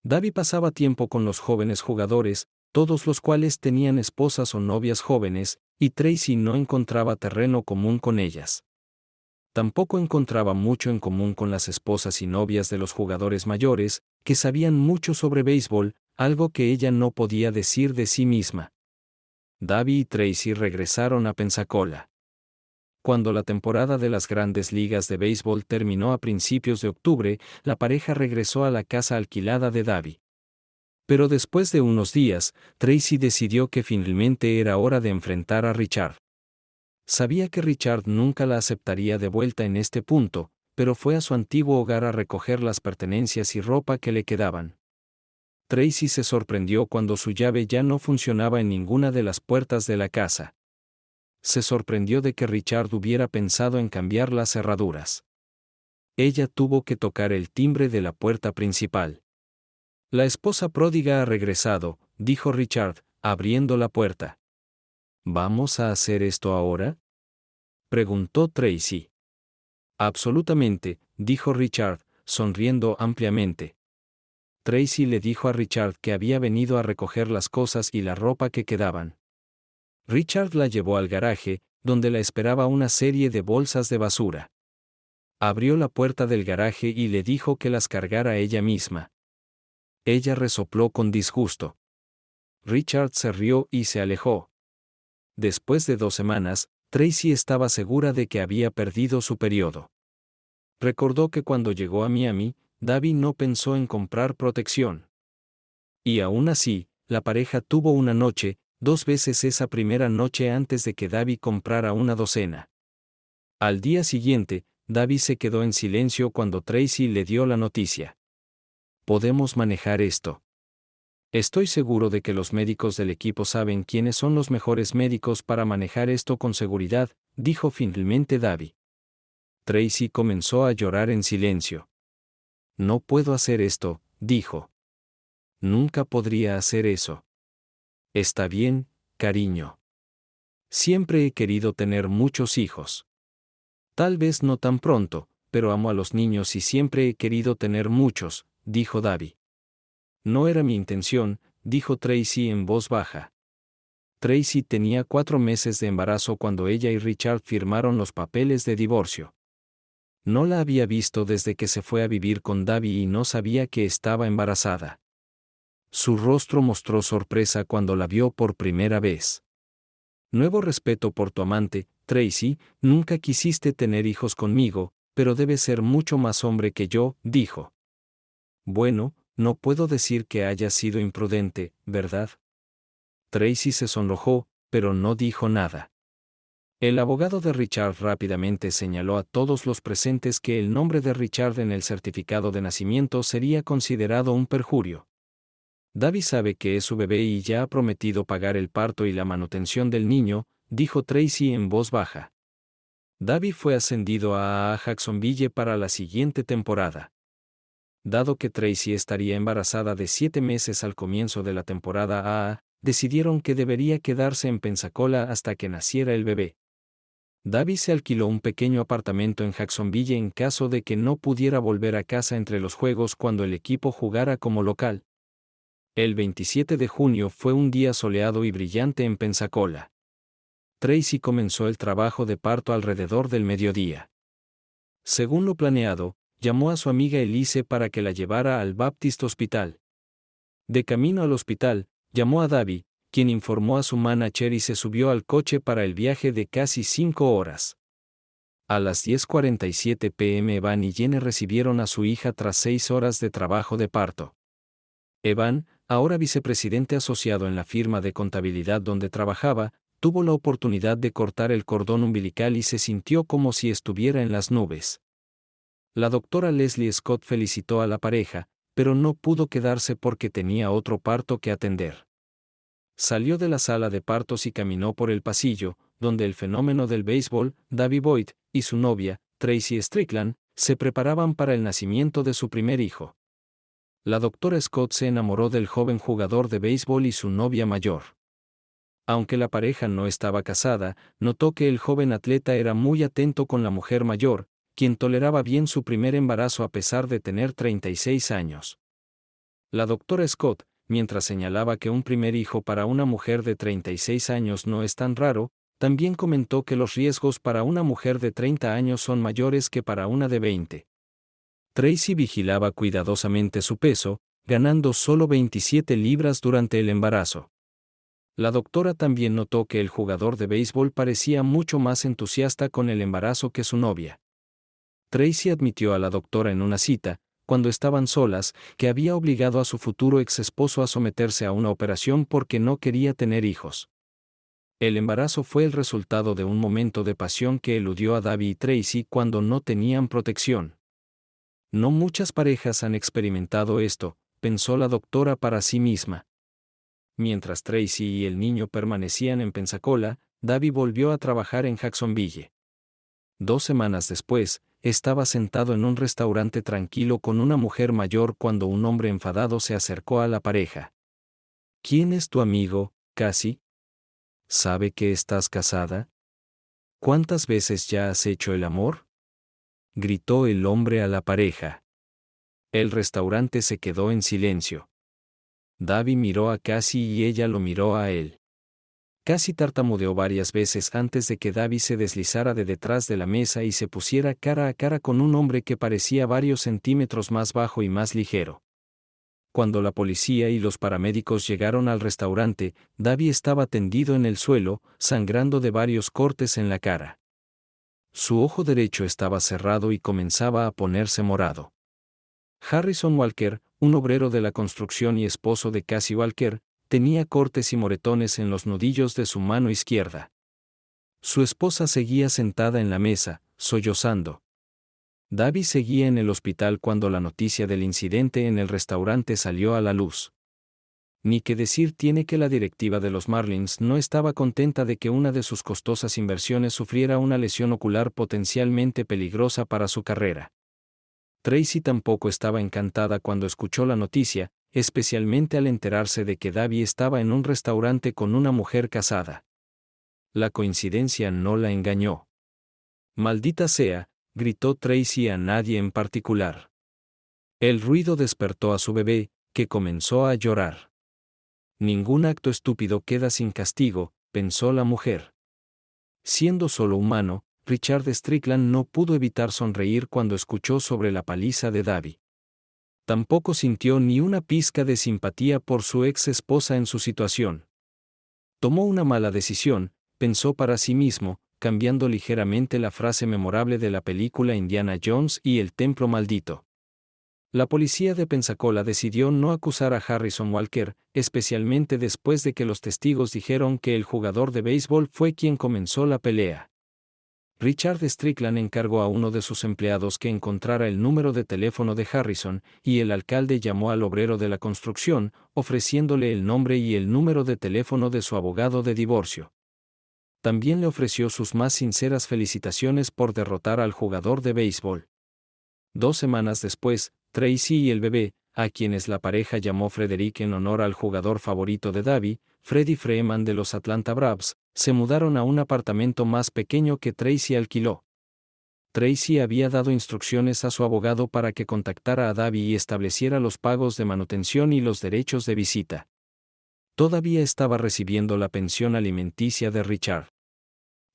Davi pasaba tiempo con los jóvenes jugadores, todos los cuales tenían esposas o novias jóvenes, y Tracy no encontraba terreno común con ellas. Tampoco encontraba mucho en común con las esposas y novias de los jugadores mayores, que sabían mucho sobre béisbol, algo que ella no podía decir de sí misma. Davi y Tracy regresaron a Pensacola. Cuando la temporada de las Grandes Ligas de Béisbol terminó a principios de octubre, la pareja regresó a la casa alquilada de Davi. Pero después de unos días, Tracy decidió que finalmente era hora de enfrentar a Richard. Sabía que Richard nunca la aceptaría de vuelta en este punto, pero fue a su antiguo hogar a recoger las pertenencias y ropa que le quedaban. Tracy se sorprendió cuando su llave ya no funcionaba en ninguna de las puertas de la casa. Se sorprendió de que Richard hubiera pensado en cambiar las cerraduras. Ella tuvo que tocar el timbre de la puerta principal. La esposa pródiga ha regresado, dijo Richard, abriendo la puerta. ¿Vamos a hacer esto ahora?, preguntó Tracy. Absolutamente, dijo Richard, sonriendo ampliamente. Tracy le dijo a Richard que había venido a recoger las cosas y la ropa que quedaban. Richard la llevó al garaje, donde la esperaba una serie de bolsas de basura. Abrió la puerta del garaje y le dijo que las cargara ella misma. Ella resopló con disgusto. Richard se rió y se alejó. Después de 2 semanas, Tracy estaba segura de que había perdido su periodo. Recordó que cuando llegó a Miami, Davi no pensó en comprar protección. Y aún así, la pareja tuvo una noche, 2 veces esa primera noche antes de que Davi comprara una docena. Al día siguiente, Davi se quedó en silencio cuando Tracy le dio la noticia. Podemos manejar esto. Estoy seguro de que los médicos del equipo saben quiénes son los mejores médicos para manejar esto con seguridad, dijo finalmente Davi. Tracy comenzó a llorar en silencio. No puedo hacer esto, dijo. Nunca podría hacer eso. Está bien, cariño. Siempre he querido tener muchos hijos. Tal vez no tan pronto, pero amo a los niños y siempre he querido tener muchos, dijo Davi. No era mi intención, dijo Tracy en voz baja. Tracy tenía 4 meses de embarazo cuando ella y Richard firmaron los papeles de divorcio. No la había visto desde que se fue a vivir con Davi y no sabía que estaba embarazada. Su rostro mostró sorpresa cuando la vio por primera vez. Nuevo respeto por tu amante, Tracy, nunca quisiste tener hijos conmigo, pero debes ser mucho más hombre que yo, dijo. Bueno, no puedo decir que haya sido imprudente, ¿verdad? Tracy se sonrojó, pero no dijo nada. El abogado de Richard rápidamente señaló a todos los presentes que el nombre de Richard en el certificado de nacimiento sería considerado un perjurio. Davi sabe que es su bebé y ya ha prometido pagar el parto y la manutención del niño, dijo Tracy en voz baja. Davi fue ascendido a Jacksonville para la siguiente temporada. Dado que Tracy estaría embarazada de 7 meses al comienzo de la temporada A, decidieron que debería quedarse en Pensacola hasta que naciera el bebé. Davi se alquiló un pequeño apartamento en Jacksonville en caso de que no pudiera volver a casa entre los juegos cuando el equipo jugara como local. El 27 de junio fue un día soleado y brillante en Pensacola. Tracy comenzó el trabajo de parto alrededor del mediodía. Según lo planeado, llamó a su amiga Elise para que la llevara al Baptist Hospital. De camino al hospital, llamó a Davi, quien informó a su manager y se subió al coche para el viaje de casi 5 horas. A las 10:47 p.m. Evan y Jenny recibieron a su hija tras 6 horas de trabajo de parto. Evan, ahora vicepresidente asociado en la firma de contabilidad donde trabajaba, tuvo la oportunidad de cortar el cordón umbilical y se sintió como si estuviera en las nubes. La doctora Leslie Scott felicitó a la pareja, pero no pudo quedarse porque tenía otro parto que atender. Salió de la sala de partos y caminó por el pasillo, donde el fenómeno del béisbol, Davy Boyd, y su novia, Tracy Strickland, se preparaban para el nacimiento de su primer hijo. La doctora Scott se enamoró del joven jugador de béisbol y su novia mayor. Aunque la pareja no estaba casada, notó que el joven atleta era muy atento con la mujer mayor, quien toleraba bien su primer embarazo a pesar de tener 36 años. La doctora Scott, mientras señalaba que un primer hijo para una mujer de 36 años no es tan raro, también comentó que los riesgos para una mujer de 30 años son mayores que para una de 20. Tracy vigilaba cuidadosamente su peso, ganando solo 27 libras durante el embarazo. La doctora también notó que el jugador de béisbol parecía mucho más entusiasta con el embarazo que su novia. Tracy admitió a la doctora en una cita, cuando estaban solas, que había obligado a su futuro ex esposo a someterse a una operación porque no quería tener hijos. El embarazo fue el resultado de un momento de pasión que eludió a Davy y Tracy cuando no tenían protección. No muchas parejas han experimentado esto, pensó la doctora para sí misma. Mientras Tracy y el niño permanecían en Pensacola, Davy volvió a trabajar en Jacksonville. 2 semanas después, estaba sentado en un restaurante tranquilo con una mujer mayor cuando un hombre enfadado se acercó a la pareja. ¿Quién es tu amigo, Cassie? ¿Sabe que estás casada? ¿Cuántas veces ya has hecho el amor? Gritó el hombre a la pareja. El restaurante se quedó en silencio. Davy miró a Cassie y ella lo miró a él. Cassie tartamudeó varias veces antes de que Davy se deslizara de detrás de la mesa y se pusiera cara a cara con un hombre que parecía varios centímetros más bajo y más ligero. Cuando la policía y los paramédicos llegaron al restaurante, Davy estaba tendido en el suelo, sangrando de varios cortes en la cara. Su ojo derecho estaba cerrado y comenzaba a ponerse morado. Harrison Walker, un obrero de la construcción y esposo de Cassie Walker, tenía cortes y moretones en los nudillos de su mano izquierda. Su esposa seguía sentada en la mesa, sollozando. Davy seguía en el hospital cuando la noticia del incidente en el restaurante salió a la luz. Ni que decir tiene que la directiva de los Marlins no estaba contenta de que una de sus costosas inversiones sufriera una lesión ocular potencialmente peligrosa para su carrera. Tracy tampoco estaba encantada cuando escuchó la noticia, especialmente al enterarse de que Davy estaba en un restaurante con una mujer casada. La coincidencia no la engañó. «Maldita sea», gritó Tracy a nadie en particular. El ruido despertó a su bebé, que comenzó a llorar. Ningún acto estúpido queda sin castigo, pensó la mujer. Siendo solo humano, Richard Strickland no pudo evitar sonreír cuando escuchó sobre la paliza de Davy. Tampoco sintió ni una pizca de simpatía por su ex esposa en su situación. Tomó una mala decisión, pensó para sí mismo, cambiando ligeramente la frase memorable de la película Indiana Jones y el Templo Maldito. La policía de Pensacola decidió no acusar a Harrison Walker, especialmente después de que los testigos dijeron que el jugador de béisbol fue quien comenzó la pelea. Richard Strickland encargó a uno de sus empleados que encontrara el número de teléfono de Harrison, y el alcalde llamó al obrero de la construcción, ofreciéndole el nombre y el número de teléfono de su abogado de divorcio. También le ofreció sus más sinceras felicitaciones por derrotar al jugador de béisbol. 2 semanas después, Tracy y el bebé, a quienes la pareja llamó Frederick en honor al jugador favorito de Davy, Freddie Freeman de los Atlanta Braves, se mudaron a un apartamento más pequeño que Tracy alquiló. Tracy había dado instrucciones a su abogado para que contactara a Davy y estableciera los pagos de manutención y los derechos de visita. Todavía estaba recibiendo la pensión alimenticia de Richard.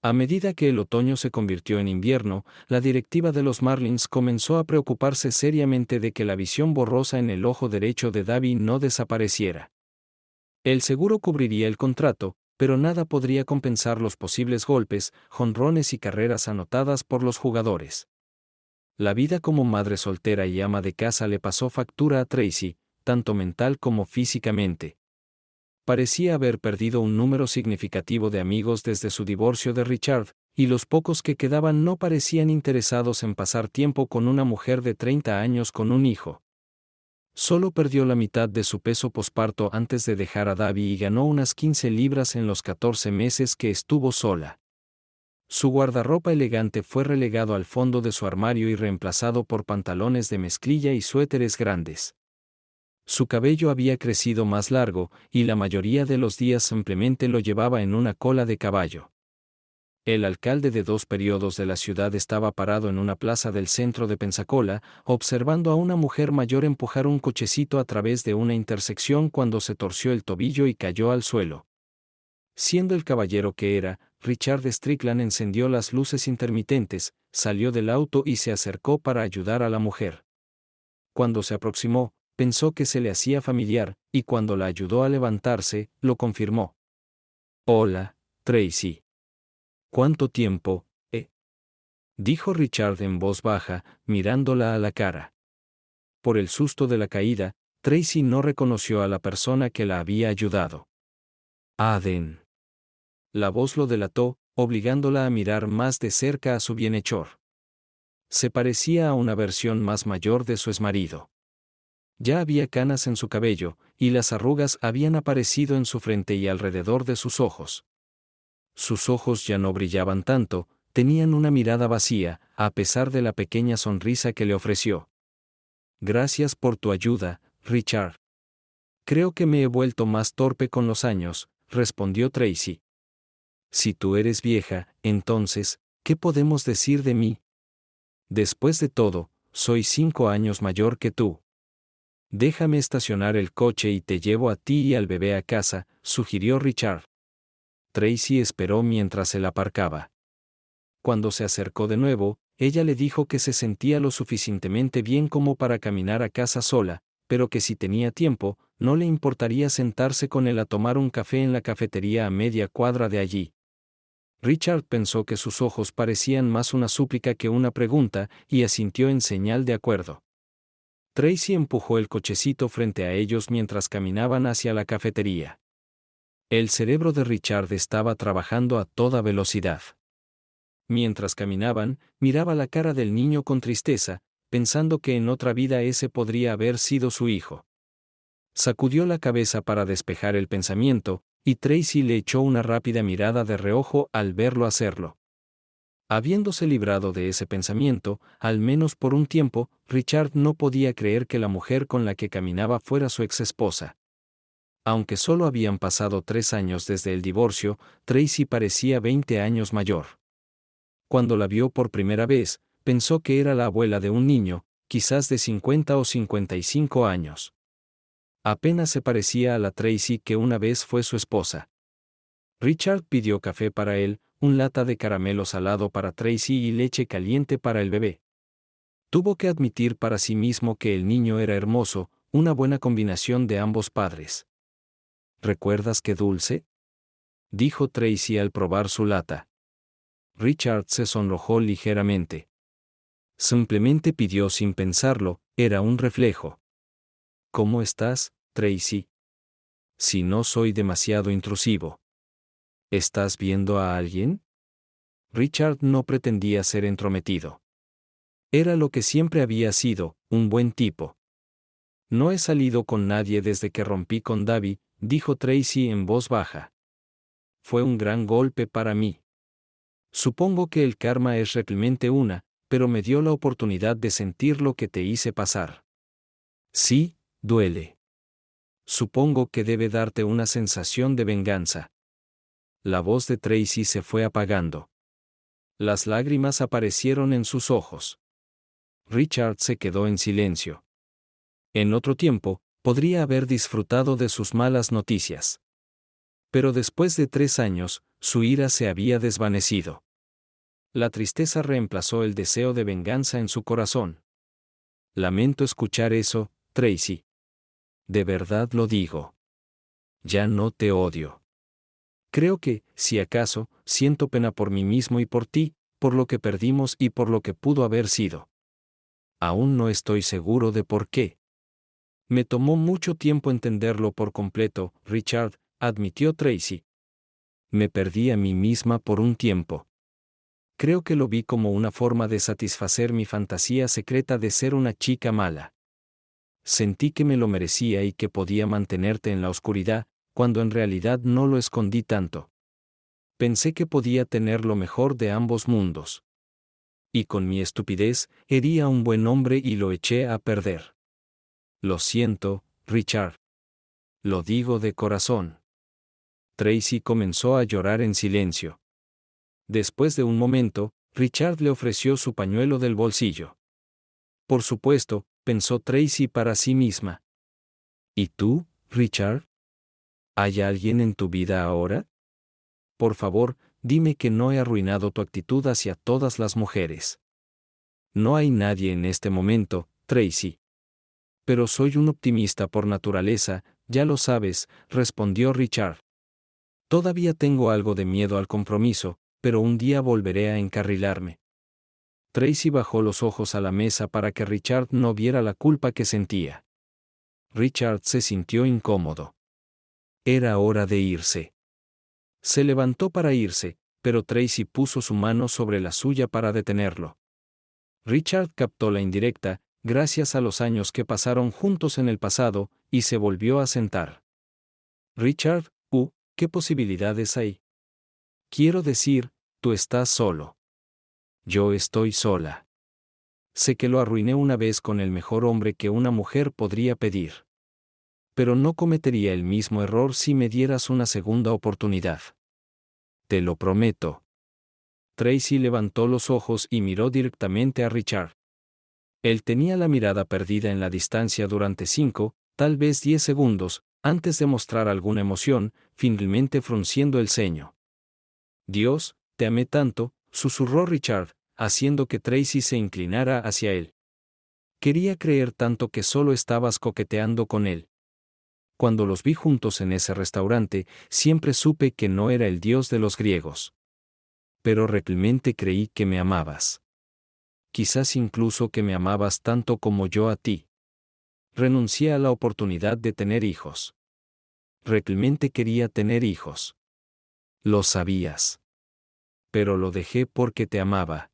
A medida que el otoño se convirtió en invierno, la directiva de los Marlins comenzó a preocuparse seriamente de que la visión borrosa en el ojo derecho de Davy no desapareciera. El seguro cubriría el contrato, pero nada podría compensar los posibles golpes, jonrones y carreras anotadas por los jugadores. La vida como madre soltera y ama de casa le pasó factura a Tracy, tanto mental como físicamente. Parecía haber perdido un número significativo de amigos desde su divorcio de Richard, y los pocos que quedaban no parecían interesados en pasar tiempo con una mujer de 30 años con un hijo. Solo perdió la mitad de su peso posparto antes de dejar a Davy y ganó unas 15 libras en los 14 meses que estuvo sola. Su guardarropa elegante fue relegado al fondo de su armario y reemplazado por pantalones de mezclilla y suéteres grandes. Su cabello había crecido más largo, y la mayoría de los días simplemente lo llevaba en una cola de caballo. El alcalde de 2 periodos de la ciudad estaba parado en una plaza del centro de Pensacola, observando a una mujer mayor empujar un cochecito a través de una intersección cuando se torció el tobillo y cayó al suelo. Siendo el caballero que era, Richard Strickland encendió las luces intermitentes, salió del auto y se acercó para ayudar a la mujer. Cuando se aproximó, pensó que se le hacía familiar, y cuando la ayudó a levantarse, lo confirmó. «Hola, Tracy. ¿Cuánto tiempo, dijo Richard en voz baja, mirándola a la cara. Por el susto de la caída, Tracy no reconoció a la persona que la había ayudado. «Aden». La voz lo delató, obligándola a mirar más de cerca a su bienhechor. Se parecía a una versión más mayor de su exmarido. Ya había canas en su cabello, y las arrugas habían aparecido en su frente y alrededor de sus ojos. Sus ojos ya no brillaban tanto, tenían una mirada vacía, a pesar de la pequeña sonrisa que le ofreció. «Gracias por tu ayuda, Richard». «Creo que me he vuelto más torpe con los años», respondió Tracy. «Si tú eres vieja, entonces, ¿qué podemos decir de mí? Después de todo, soy 5 años mayor que tú». «Déjame estacionar el coche y te llevo a ti y al bebé a casa», sugirió Richard. Tracy esperó mientras él aparcaba. Cuando se acercó de nuevo, ella le dijo que se sentía lo suficientemente bien como para caminar a casa sola, pero que si tenía tiempo, no le importaría sentarse con él a tomar un café en la cafetería a media cuadra de allí. Richard pensó que sus ojos parecían más una súplica que una pregunta, y asintió en señal de acuerdo. Tracy empujó el cochecito frente a ellos mientras caminaban hacia la cafetería. El cerebro de Richard estaba trabajando a toda velocidad. Mientras caminaban, miraba la cara del niño con tristeza, pensando que en otra vida ese podría haber sido su hijo. Sacudió la cabeza para despejar el pensamiento, y Tracy le echó una rápida mirada de reojo al verlo hacerlo. Habiéndose librado de ese pensamiento, al menos por un tiempo, Richard no podía creer que la mujer con la que caminaba fuera su exesposa. Aunque solo habían pasado 3 años desde el divorcio, Tracy parecía 20 años mayor. Cuando la vio por primera vez, pensó que era la abuela de un niño, quizás de 50 o 55 años. Apenas se parecía a la Tracy que una vez fue su esposa. Richard pidió café para él, un lata de caramelo salado para Tracy y leche caliente para el bebé. Tuvo que admitir para sí mismo que el niño era hermoso, una buena combinación de ambos padres. ¿Recuerdas qué dulce?, dijo Tracy al probar su lata. Richard se sonrojó ligeramente. Simplemente pidió sin pensarlo, era un reflejo. ¿Cómo estás, Tracy? Si no soy demasiado intrusivo. ¿Estás viendo a alguien? Richard no pretendía ser entrometido. Era lo que siempre había sido, un buen tipo. No he salido con nadie desde que rompí con David, dijo Tracy en voz baja. Fue un gran golpe para mí. Supongo que el karma es realmente pero me dio la oportunidad de sentir lo que te hice pasar. Sí, duele. Supongo que debe darte una sensación de venganza. La voz de Tracy se fue apagando. Las lágrimas aparecieron en sus ojos. Richard se quedó en silencio. En otro tiempo, podría haber disfrutado de sus malas noticias. Pero después de 3 años, su ira se había desvanecido. La tristeza reemplazó el deseo de venganza en su corazón. Lamento escuchar eso, Tracy. De verdad lo digo. Ya no te odio. Creo que, si acaso, siento pena por mí mismo y por ti, por lo que perdimos y por lo que pudo haber sido. Aún no estoy seguro de por qué. Me tomó mucho tiempo entenderlo por completo, Richard, admitió Tracy. Me perdí a mí misma por un tiempo. Creo que lo vi como una forma de satisfacer mi fantasía secreta de ser una chica mala. Sentí que me lo merecía y que podía mantenerte en la oscuridad, cuando en realidad no lo escondí tanto. Pensé que podía tener lo mejor de ambos mundos. Y con mi estupidez, herí a un buen hombre y lo eché a perder. Lo siento, Richard. Lo digo de corazón. Tracy comenzó a llorar en silencio. Después de un momento, Richard le ofreció su pañuelo del bolsillo. Por supuesto, pensó Tracy para sí misma. ¿Y tú, Richard? ¿Hay alguien en tu vida ahora? Por favor, dime que no he arruinado tu actitud hacia todas las mujeres. No hay nadie en este momento, Tracy. Pero soy un optimista por naturaleza, ya lo sabes, respondió Richard. Todavía tengo algo de miedo al compromiso, pero un día volveré a encarrilarme. Tracy bajó los ojos a la mesa para que Richard no viera la culpa que sentía. Richard se sintió incómodo. Era hora de irse. Se levantó para irse, pero Tracy puso su mano sobre la suya para detenerlo. Richard captó la indirecta, gracias a los años que pasaron juntos en el pasado, y se volvió a sentar. Richard, ¿qué posibilidades hay? Quiero decir, tú estás solo. Yo estoy sola. Sé que lo arruiné una vez con el mejor hombre que una mujer podría pedir. Pero no cometería el mismo error si me dieras una segunda oportunidad. Te lo prometo. Tracy levantó los ojos y miró directamente a Richard. Él tenía la mirada perdida en la distancia durante 5, tal vez 10 segundos, antes de mostrar alguna emoción, finalmente frunciendo el ceño. Dios, te amé tanto, susurró Richard, haciendo que Tracy se inclinara hacia él. Quería creer tanto que solo estabas coqueteando con él. Cuando los vi juntos en ese restaurante, siempre supe que no era el Dios de los griegos. Pero realmente creí que me amabas. Quizás incluso que me amabas tanto como yo a ti. Renuncié a la oportunidad de tener hijos. Realmente quería tener hijos. Lo sabías. Pero lo dejé porque te amaba.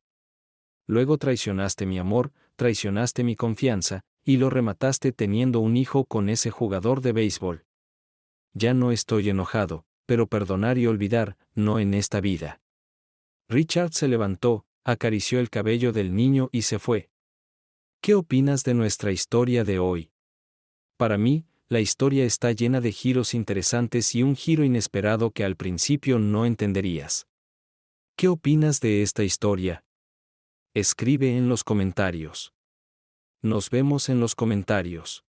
Luego traicionaste mi amor, traicionaste mi confianza, y lo remataste teniendo un hijo con ese jugador de béisbol. Ya no estoy enojado, pero perdonar y olvidar, no en esta vida. Richard se levantó, acarició el cabello del niño y se fue. ¿Qué opinas de nuestra historia de hoy? Para mí, la historia está llena de giros interesantes y un giro inesperado que al principio no entenderías. ¿Qué opinas de esta historia? Escribe en los comentarios. Nos vemos en los comentarios.